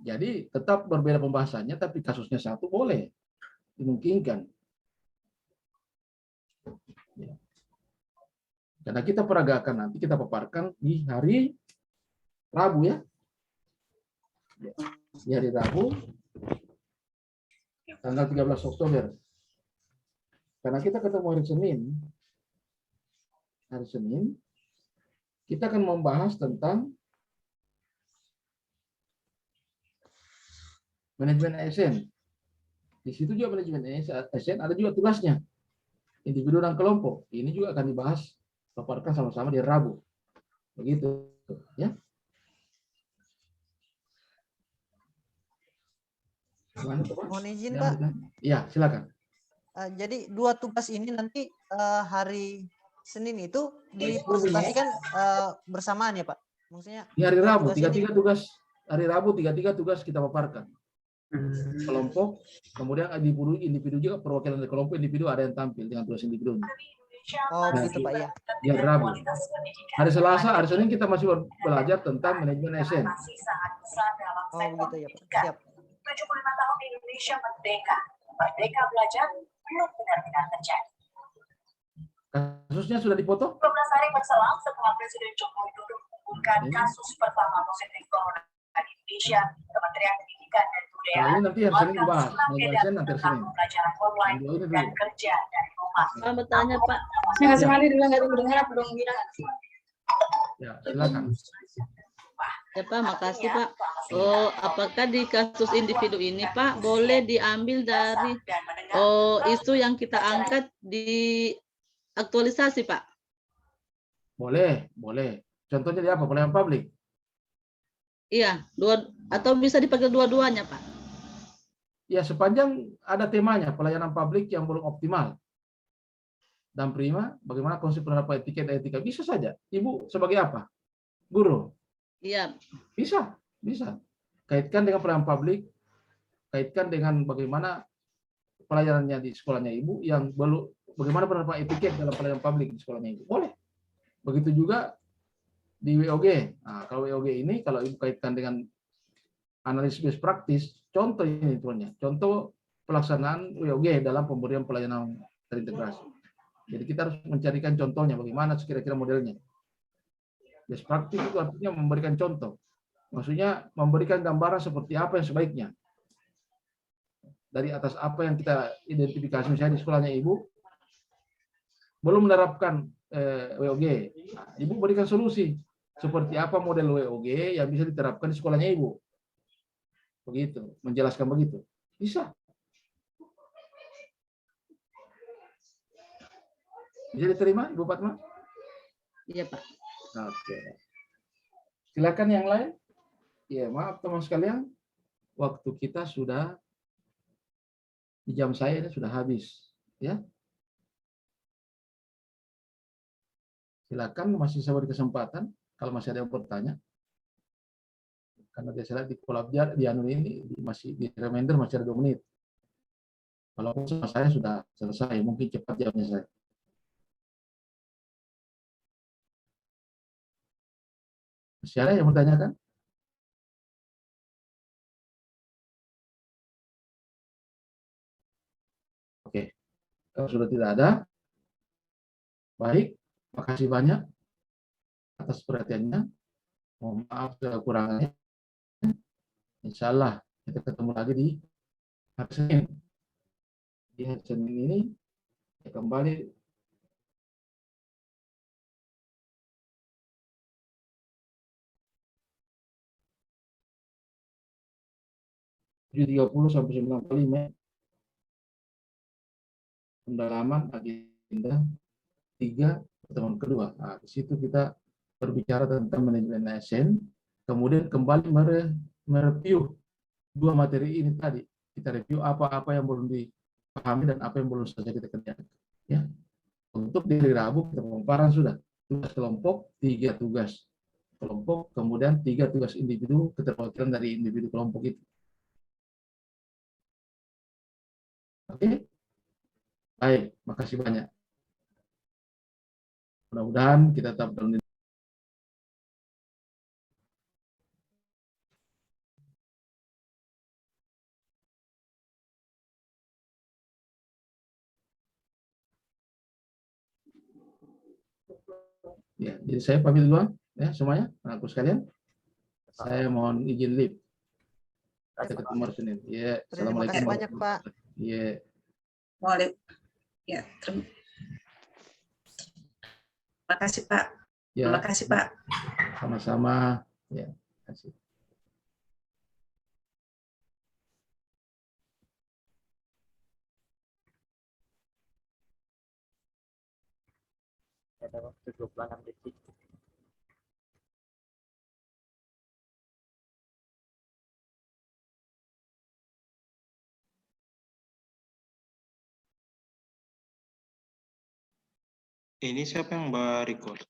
Jadi tetap berbeda pembahasannya, tapi kasusnya satu boleh, dimungkinkan. Ya. Karena kita peragakan nanti, kita paparkan di hari Rabu ya. Di hari Rabu, tanggal 13 Oktober. Karena kita ketemu hari Senin, kita akan membahas tentang manajemen ASN. Di situ juga manajemen ASN ada juga tugasnya. Individu dan kelompok. Ini juga akan dibahas, paparkan sama-sama di Rabu. Begitu, ya. Mohon izin, Pak. Iya, silakan. Jadi dua tugas ini nanti hari Senin itu dipresentasikan bersamaan ya, Pak? Maksudnya di hari Rabu, tiga-tiga tugas. Hari Rabu, tiga-tiga tugas kita paparkan. Kelompok, kemudian individu juga, perwakilan dari kelompok, individu ada yang tampil dengan tugas individu. Oh, begitu, Pak, ya. Di hari Rabu. Hari Selasa, hari Senin kita masih belajar tentang manajemen ASN. Oh, begitu ya, Pak. Siap. 75 tahun Indonesia merdeka. Merdeka belajar belum benar-benar terjadi. Kasusnya sudah dipoto? 12 hari berselang setelah Presiden Joko Widodo mengumumkan kasus pertama positif corona di Indonesia, Kementerian Pendidikan dan Kebudayaan ini nanti hari Senin dibahas. tentang pembelajaran online dan kerja dari rumah. Pak bertanya, Pak. Saya nggak sekali dulu nggak dengar apa dong bilang. Ya, silakan. Ya Pak, makasih Pak. Oh, apakah di kasus individu ini Pak boleh diambil dari isu yang kita angkat di aktualisasi Pak? Boleh, boleh. Contohnya di apa? Pelayanan publik? Iya, atau bisa dipakai dua-duanya Pak? Ya, sepanjang ada temanya pelayanan publik yang belum optimal dan prima, bagaimana konsep penerapan etika bisa saja. Ibu sebagai apa? Guru. Iya. Bisa. Kaitkan dengan pelayanan publik, kaitkan dengan bagaimana pelayanannya di sekolahnya ibu yang belum, bagaimana penerapan etiket dalam pelayanan publik di sekolahnya ibu? Boleh. Begitu juga di WOG. Nah, kalau WOG ini kalau ibu kaitkan dengan analisis best practice, contoh ini tuanya, contoh pelaksanaan WOG dalam pemberian pelayanan terintegrasi. Jadi kita harus mencarikan contohnya, bagaimana kira-kira modelnya. Best practice itu artinya memberikan contoh. Maksudnya memberikan gambaran seperti apa yang sebaiknya. Dari atas apa yang kita identifikasi, misalnya di sekolahnya ibu, belum menerapkan WOG. Nah, ibu berikan solusi. Seperti apa model WOG yang bisa diterapkan di sekolahnya ibu. Begitu, menjelaskan begitu. Bisa. Bisa diterima, Ibu Fatma? Iya, Pak. Oke. Silakan yang lain. Ya, maaf teman sekalian, waktu kita sudah di jam saya ini sudah habis, ya. Silakan, masih saya beri kesempatan kalau masih ada yang bertanya. Karena biasanya di kolabjar di anu ini masih di reminder masih ada 2 menit. Kalau sama saya sudah selesai, mungkin cepat jawabnya saya. Masih ada yang bertanyakan? Oke, kalau sudah tidak ada, baik, makasih banyak atas perhatiannya. Mohon maaf segala kurangnya. Insya Allah kita ketemu lagi di hari Senin. Di hari Senin ini ya kembali Jam 30 sampai 95 pendalaman agenda 3 pertemuan kedua. Nah, di situ kita berbicara tentang manajemen ASN, kemudian kembali mereview 2 materi ini tadi. Kita review apa-apa yang belum dipahami dan apa yang belum saja kita kerjakan. Ya. Untuk di hari Rabu kita pemaparan sudah tugas kelompok, 3 tugas kelompok, kemudian 3 tugas individu, keterwakilan dari individu kelompok itu. Oke, baik, makasih banyak. Mudah-mudahan kita tetap dalam ya. Jadi saya pamit dulu ya semuanya, anakku sekalian. Saya mohon izin leave. Kita ketemu hari Senin. Ya, Terima kasih banyak, Pak. Ya. Boleh. Ya, terima kasih, Pak. Ya. Terima kasih, Pak. Sama-sama. Ya, terima kasih. Ada waktu 26 detik. Ini siapa yang Mbak record?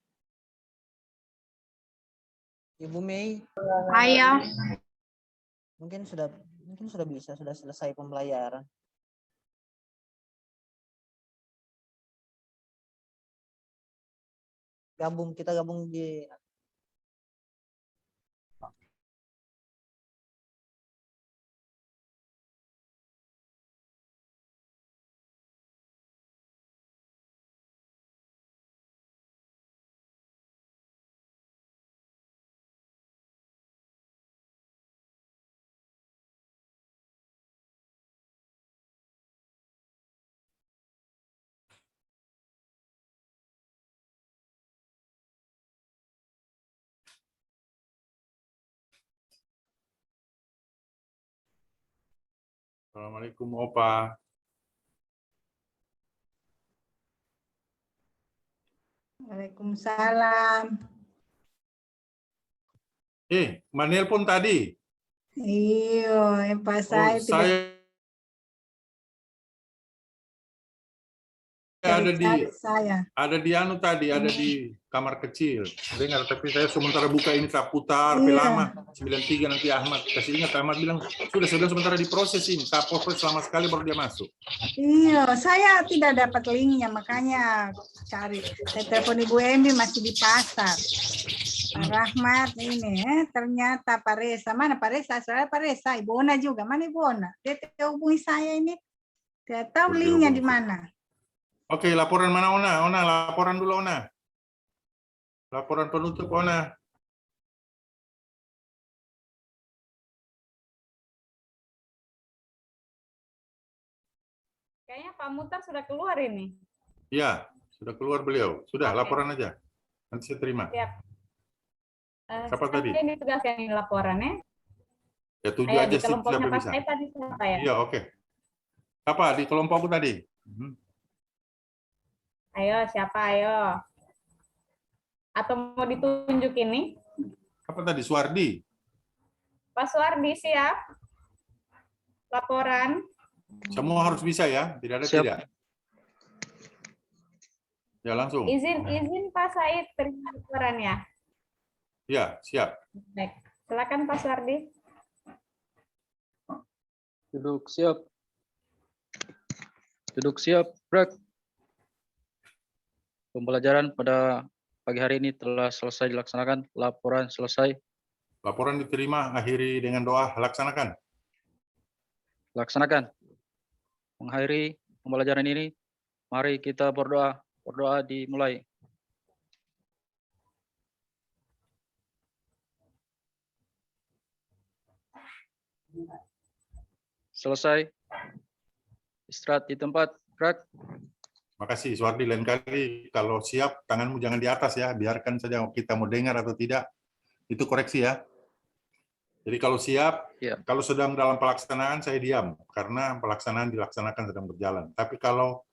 Ibu Mei. Saya. Mungkin sudah bisa, sudah selesai pembelajaran. Kita gabung di Assalamualaikum Opa. Waalaikumsalam. Manelpon tadi. Iya, yang pas saya tidak. Saya ada di saya. ada di anu tadi, ada di kamar kecil. Dengar, tapi saya sementara buka ini tak putar, Iya. lama 93 nanti Ahmad. Kasih ingat Ahmad bilang sudah sementara diproses ini, tak proses selama sekali baru dia masuk. Iya, saya tidak dapat linknya, makanya cari. Saya telepon Ibu Emi masih di pasar. Pak Rahmat ini, ternyata Pak Reza. Mana Pak Reza? Soalnya Pak Reza, Ibu Ona juga. Mana Ibu Ona? Dia hubungi saya ini. Tidak tahu linknya di mana. Oke, laporan mana Ona? Ona, laporan dulu Ona. Laporan penutup Ona. Kayaknya Pak Mutar sudah keluar ini. Ya, sudah keluar beliau. Sudah, laporan aja. Nanti saya terima. Siap. Siapa tadi? Ini tugasnya ini laporannya. Ya, 7 Ayo, aja di sih, kelompoknya siapa Pak bisa. Said tadi siapa ya? Iya, oke. Apa di kelompokku tadi? Ayo, siapa ayo? Atau mau ditunjuk ini? Apa tadi? Suwardi? Pak Suwardi siap? Laporan. Semua harus bisa ya? Tidak ada Siap. tidak? Ya, langsung. Izin Pak Said terima laporannya. Ya, siap. Baik. Silakan Pak Suwardi. Duduk siap. Duduk siap, Brak. Pembelajaran pada pagi hari ini telah selesai dilaksanakan. Laporan selesai. Laporan diterima, akhiri dengan doa, laksanakan. Laksanakan. Mengakhiri pembelajaran ini, mari kita berdoa. Berdoa dimulai. Selesai. Istirahat di tempat, Brak. Makasih, Suwardi. Lain kali kalau siap, tanganmu jangan di atas ya. Biarkan saja kita mau dengar atau tidak. Itu koreksi ya. Jadi kalau siap, kalau sedang dalam pelaksanaan, saya diam. Karena pelaksanaan dilaksanakan sedang berjalan. Tapi kalau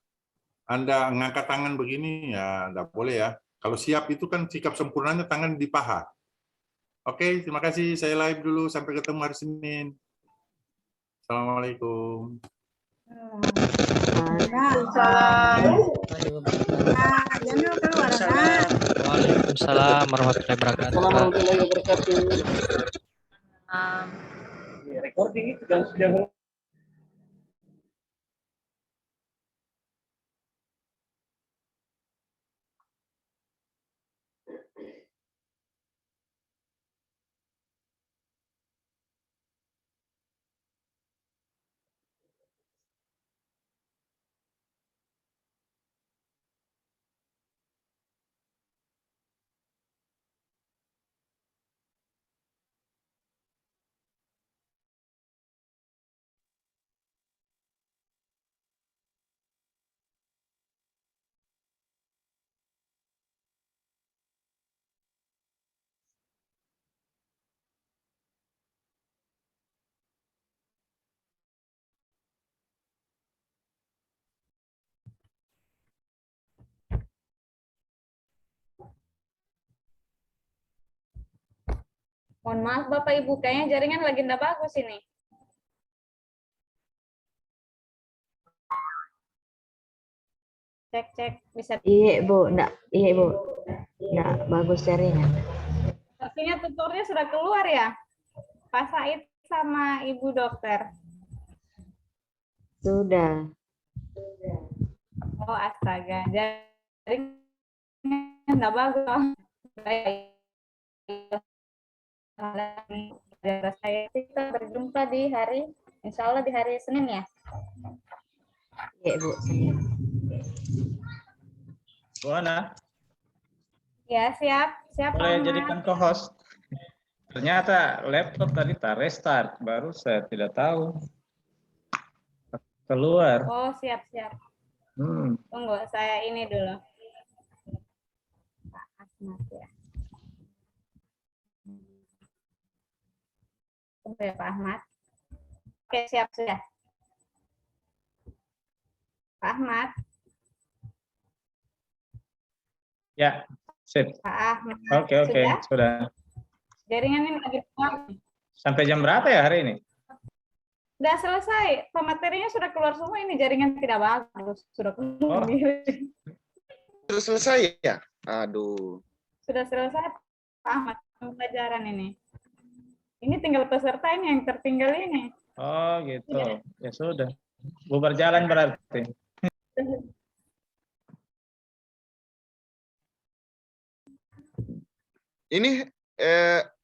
Anda ngangkat tangan begini, ya enggak boleh ya. Kalau siap itu kan sikap sempurnanya tangan di paha. Oke, terima kasih. Saya live dulu. Sampai ketemu hari Senin. Assalamualaikum. Waalaikumsalam warahmatullahi wabarakatuh. Recording itu jangan Mohon maaf Bapak Ibu, kayaknya jaringan lagi nggak bagus ini. Cek bisa. Iya Bu, iya Bu, enggak bagus jaringan. Artinya tutornya sudah keluar ya, Pak Said sama Ibu Dokter. Sudah. Oh astaga, jaringan nggak bagus. Baik. Saya kita berjumpa di hari, insya Allah di hari Senin ya. Iya Bu, Senin. Bu Ana, Ya siap, siap. boleh Ahmad. jadikan co-host. Ternyata laptop tadi tak restart, baru saya tidak tahu. Keluar. Oh siap. Tunggu, saya ini dulu. Pak Ahmad ya. Tunggu ya Pak Ahmad. Oke siap sudah. Pak Ahmad. Ya, sip. Pak Ahmad. Oke, Sudah? Jaringan ini lagi keluar. Sampai jam berapa ya hari ini? Sudah selesai, pematerinya sudah keluar semua, ini jaringan tidak bagus, sudah keluar. Sudah selesai ya? Aduh. Sudah selesai Pak Ahmad pembelajaran ini. Ini tinggal peserta ini yang tertinggal ini. Oh gitu, ya sudah. Bubar jalan berarti. Ini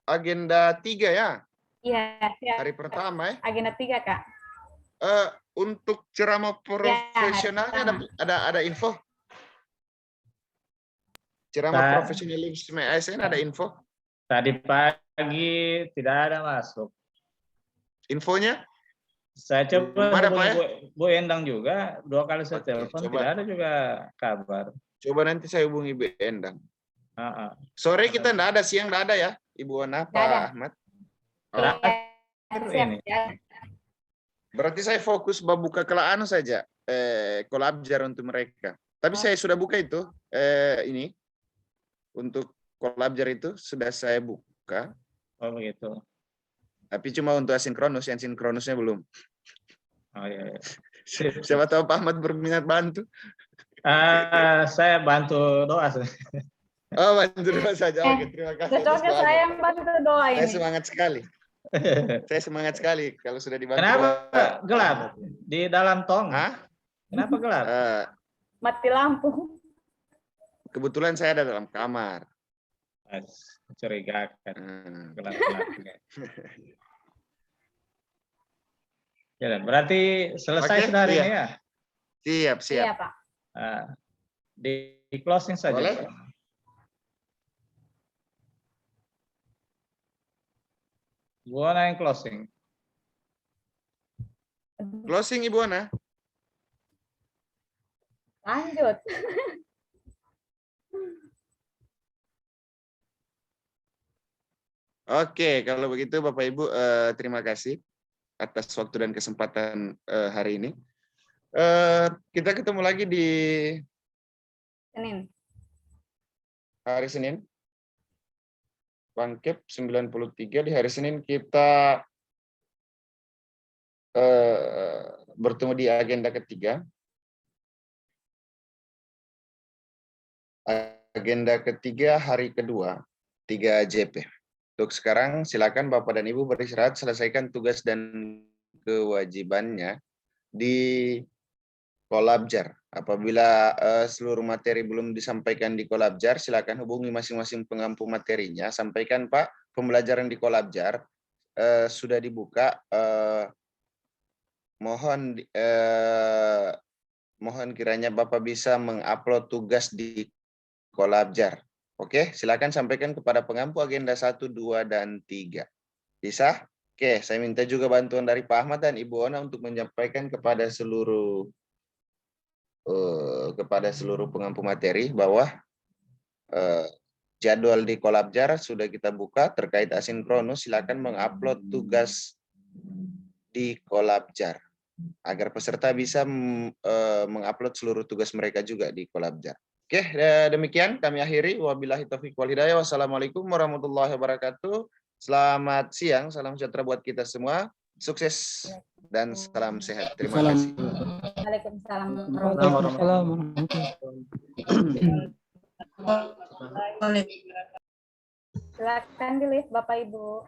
agenda 3 ya? Iya. Hari pertama ya? Agenda 3 Kak. Untuk ceramah profesionalnya ada info? Ceramah profesionalisme ASN ada info? Tadi pagi tidak ada masuk. Infonya? Saya coba Ada, Pak, ya? Bu Endang juga, 2 kali saya telepon, coba. tidak ada juga kabar. Coba nanti saya hubungi Bu Endang. Sore kita enggak ada, siang enggak ada ya, Ibu Wana, Pak Ahmad. Ini. Berarti saya fokus buka kelaan saja, kolabjar untuk mereka. Tapi saya sudah buka itu, ini untuk kolabjar itu sudah saya buka. Oh begitu. Tapi cuma untuk asinkronus, yang sinkronusnya belum. Oh iya. Siapa tahu Pak Ahmad berminat bantu. Saya bantu doa. Oh, bantu doa saja. Oke, terima kasih. Cocoknya saya yang bantu doa ini. Saya semangat sekali. Saya semangat sekali kalau sudah dibantu. Kenapa gelap di dalam tong? Kenapa gelap? Mati lampu. Kebetulan saya ada dalam kamar. Mencurigakan. Gelap-gelap. Ya, berarti selesai sudah hari ini ya? Siap. Iya, Pak. Di closing saja. Boleh? Pak. Ibu Ana yang closing. Closing Ibu Ana. Lanjut. Oke, kalau begitu Bapak Ibu, terima kasih atas waktu dan kesempatan hari ini. Kita ketemu lagi di hari Senin. Bangkep 93 di hari Senin kita bertemu di agenda ketiga. Agenda ketiga hari kedua, 3 JP. Untuk sekarang silakan Bapak dan Ibu beristirahat, selesaikan tugas dan kewajibannya di Kolabjar. Apabila seluruh materi belum disampaikan di Kolabjar, silakan hubungi masing-masing pengampu materinya. Sampaikan Pak, pembelajaran di Kolabjar sudah dibuka. Mohon kiranya Bapak bisa mengupload tugas di Kolabjar. Oke, silakan sampaikan kepada pengampu agenda 1, 2, dan 3. Bisa? Oke, saya minta juga bantuan dari Pak Ahmad dan Ibu Ona untuk menyampaikan kepada seluruh pengampu materi bahwa jadwal di Kolabjar sudah kita buka terkait asinkronus. Silakan mengupload tugas di Kolabjar agar peserta bisa mengupload seluruh tugas mereka juga di Kolabjar. Oke, demikian kami akhiri. Wabillahi taufiq wal hidayah. Wassalamualaikum warahmatullahi wabarakatuh. Selamat siang, salam sejahtera buat kita semua. Sukses dan salam sehat. Terima kasih. Waalaikumsalam. Silakan dilihat Bapak Ibu.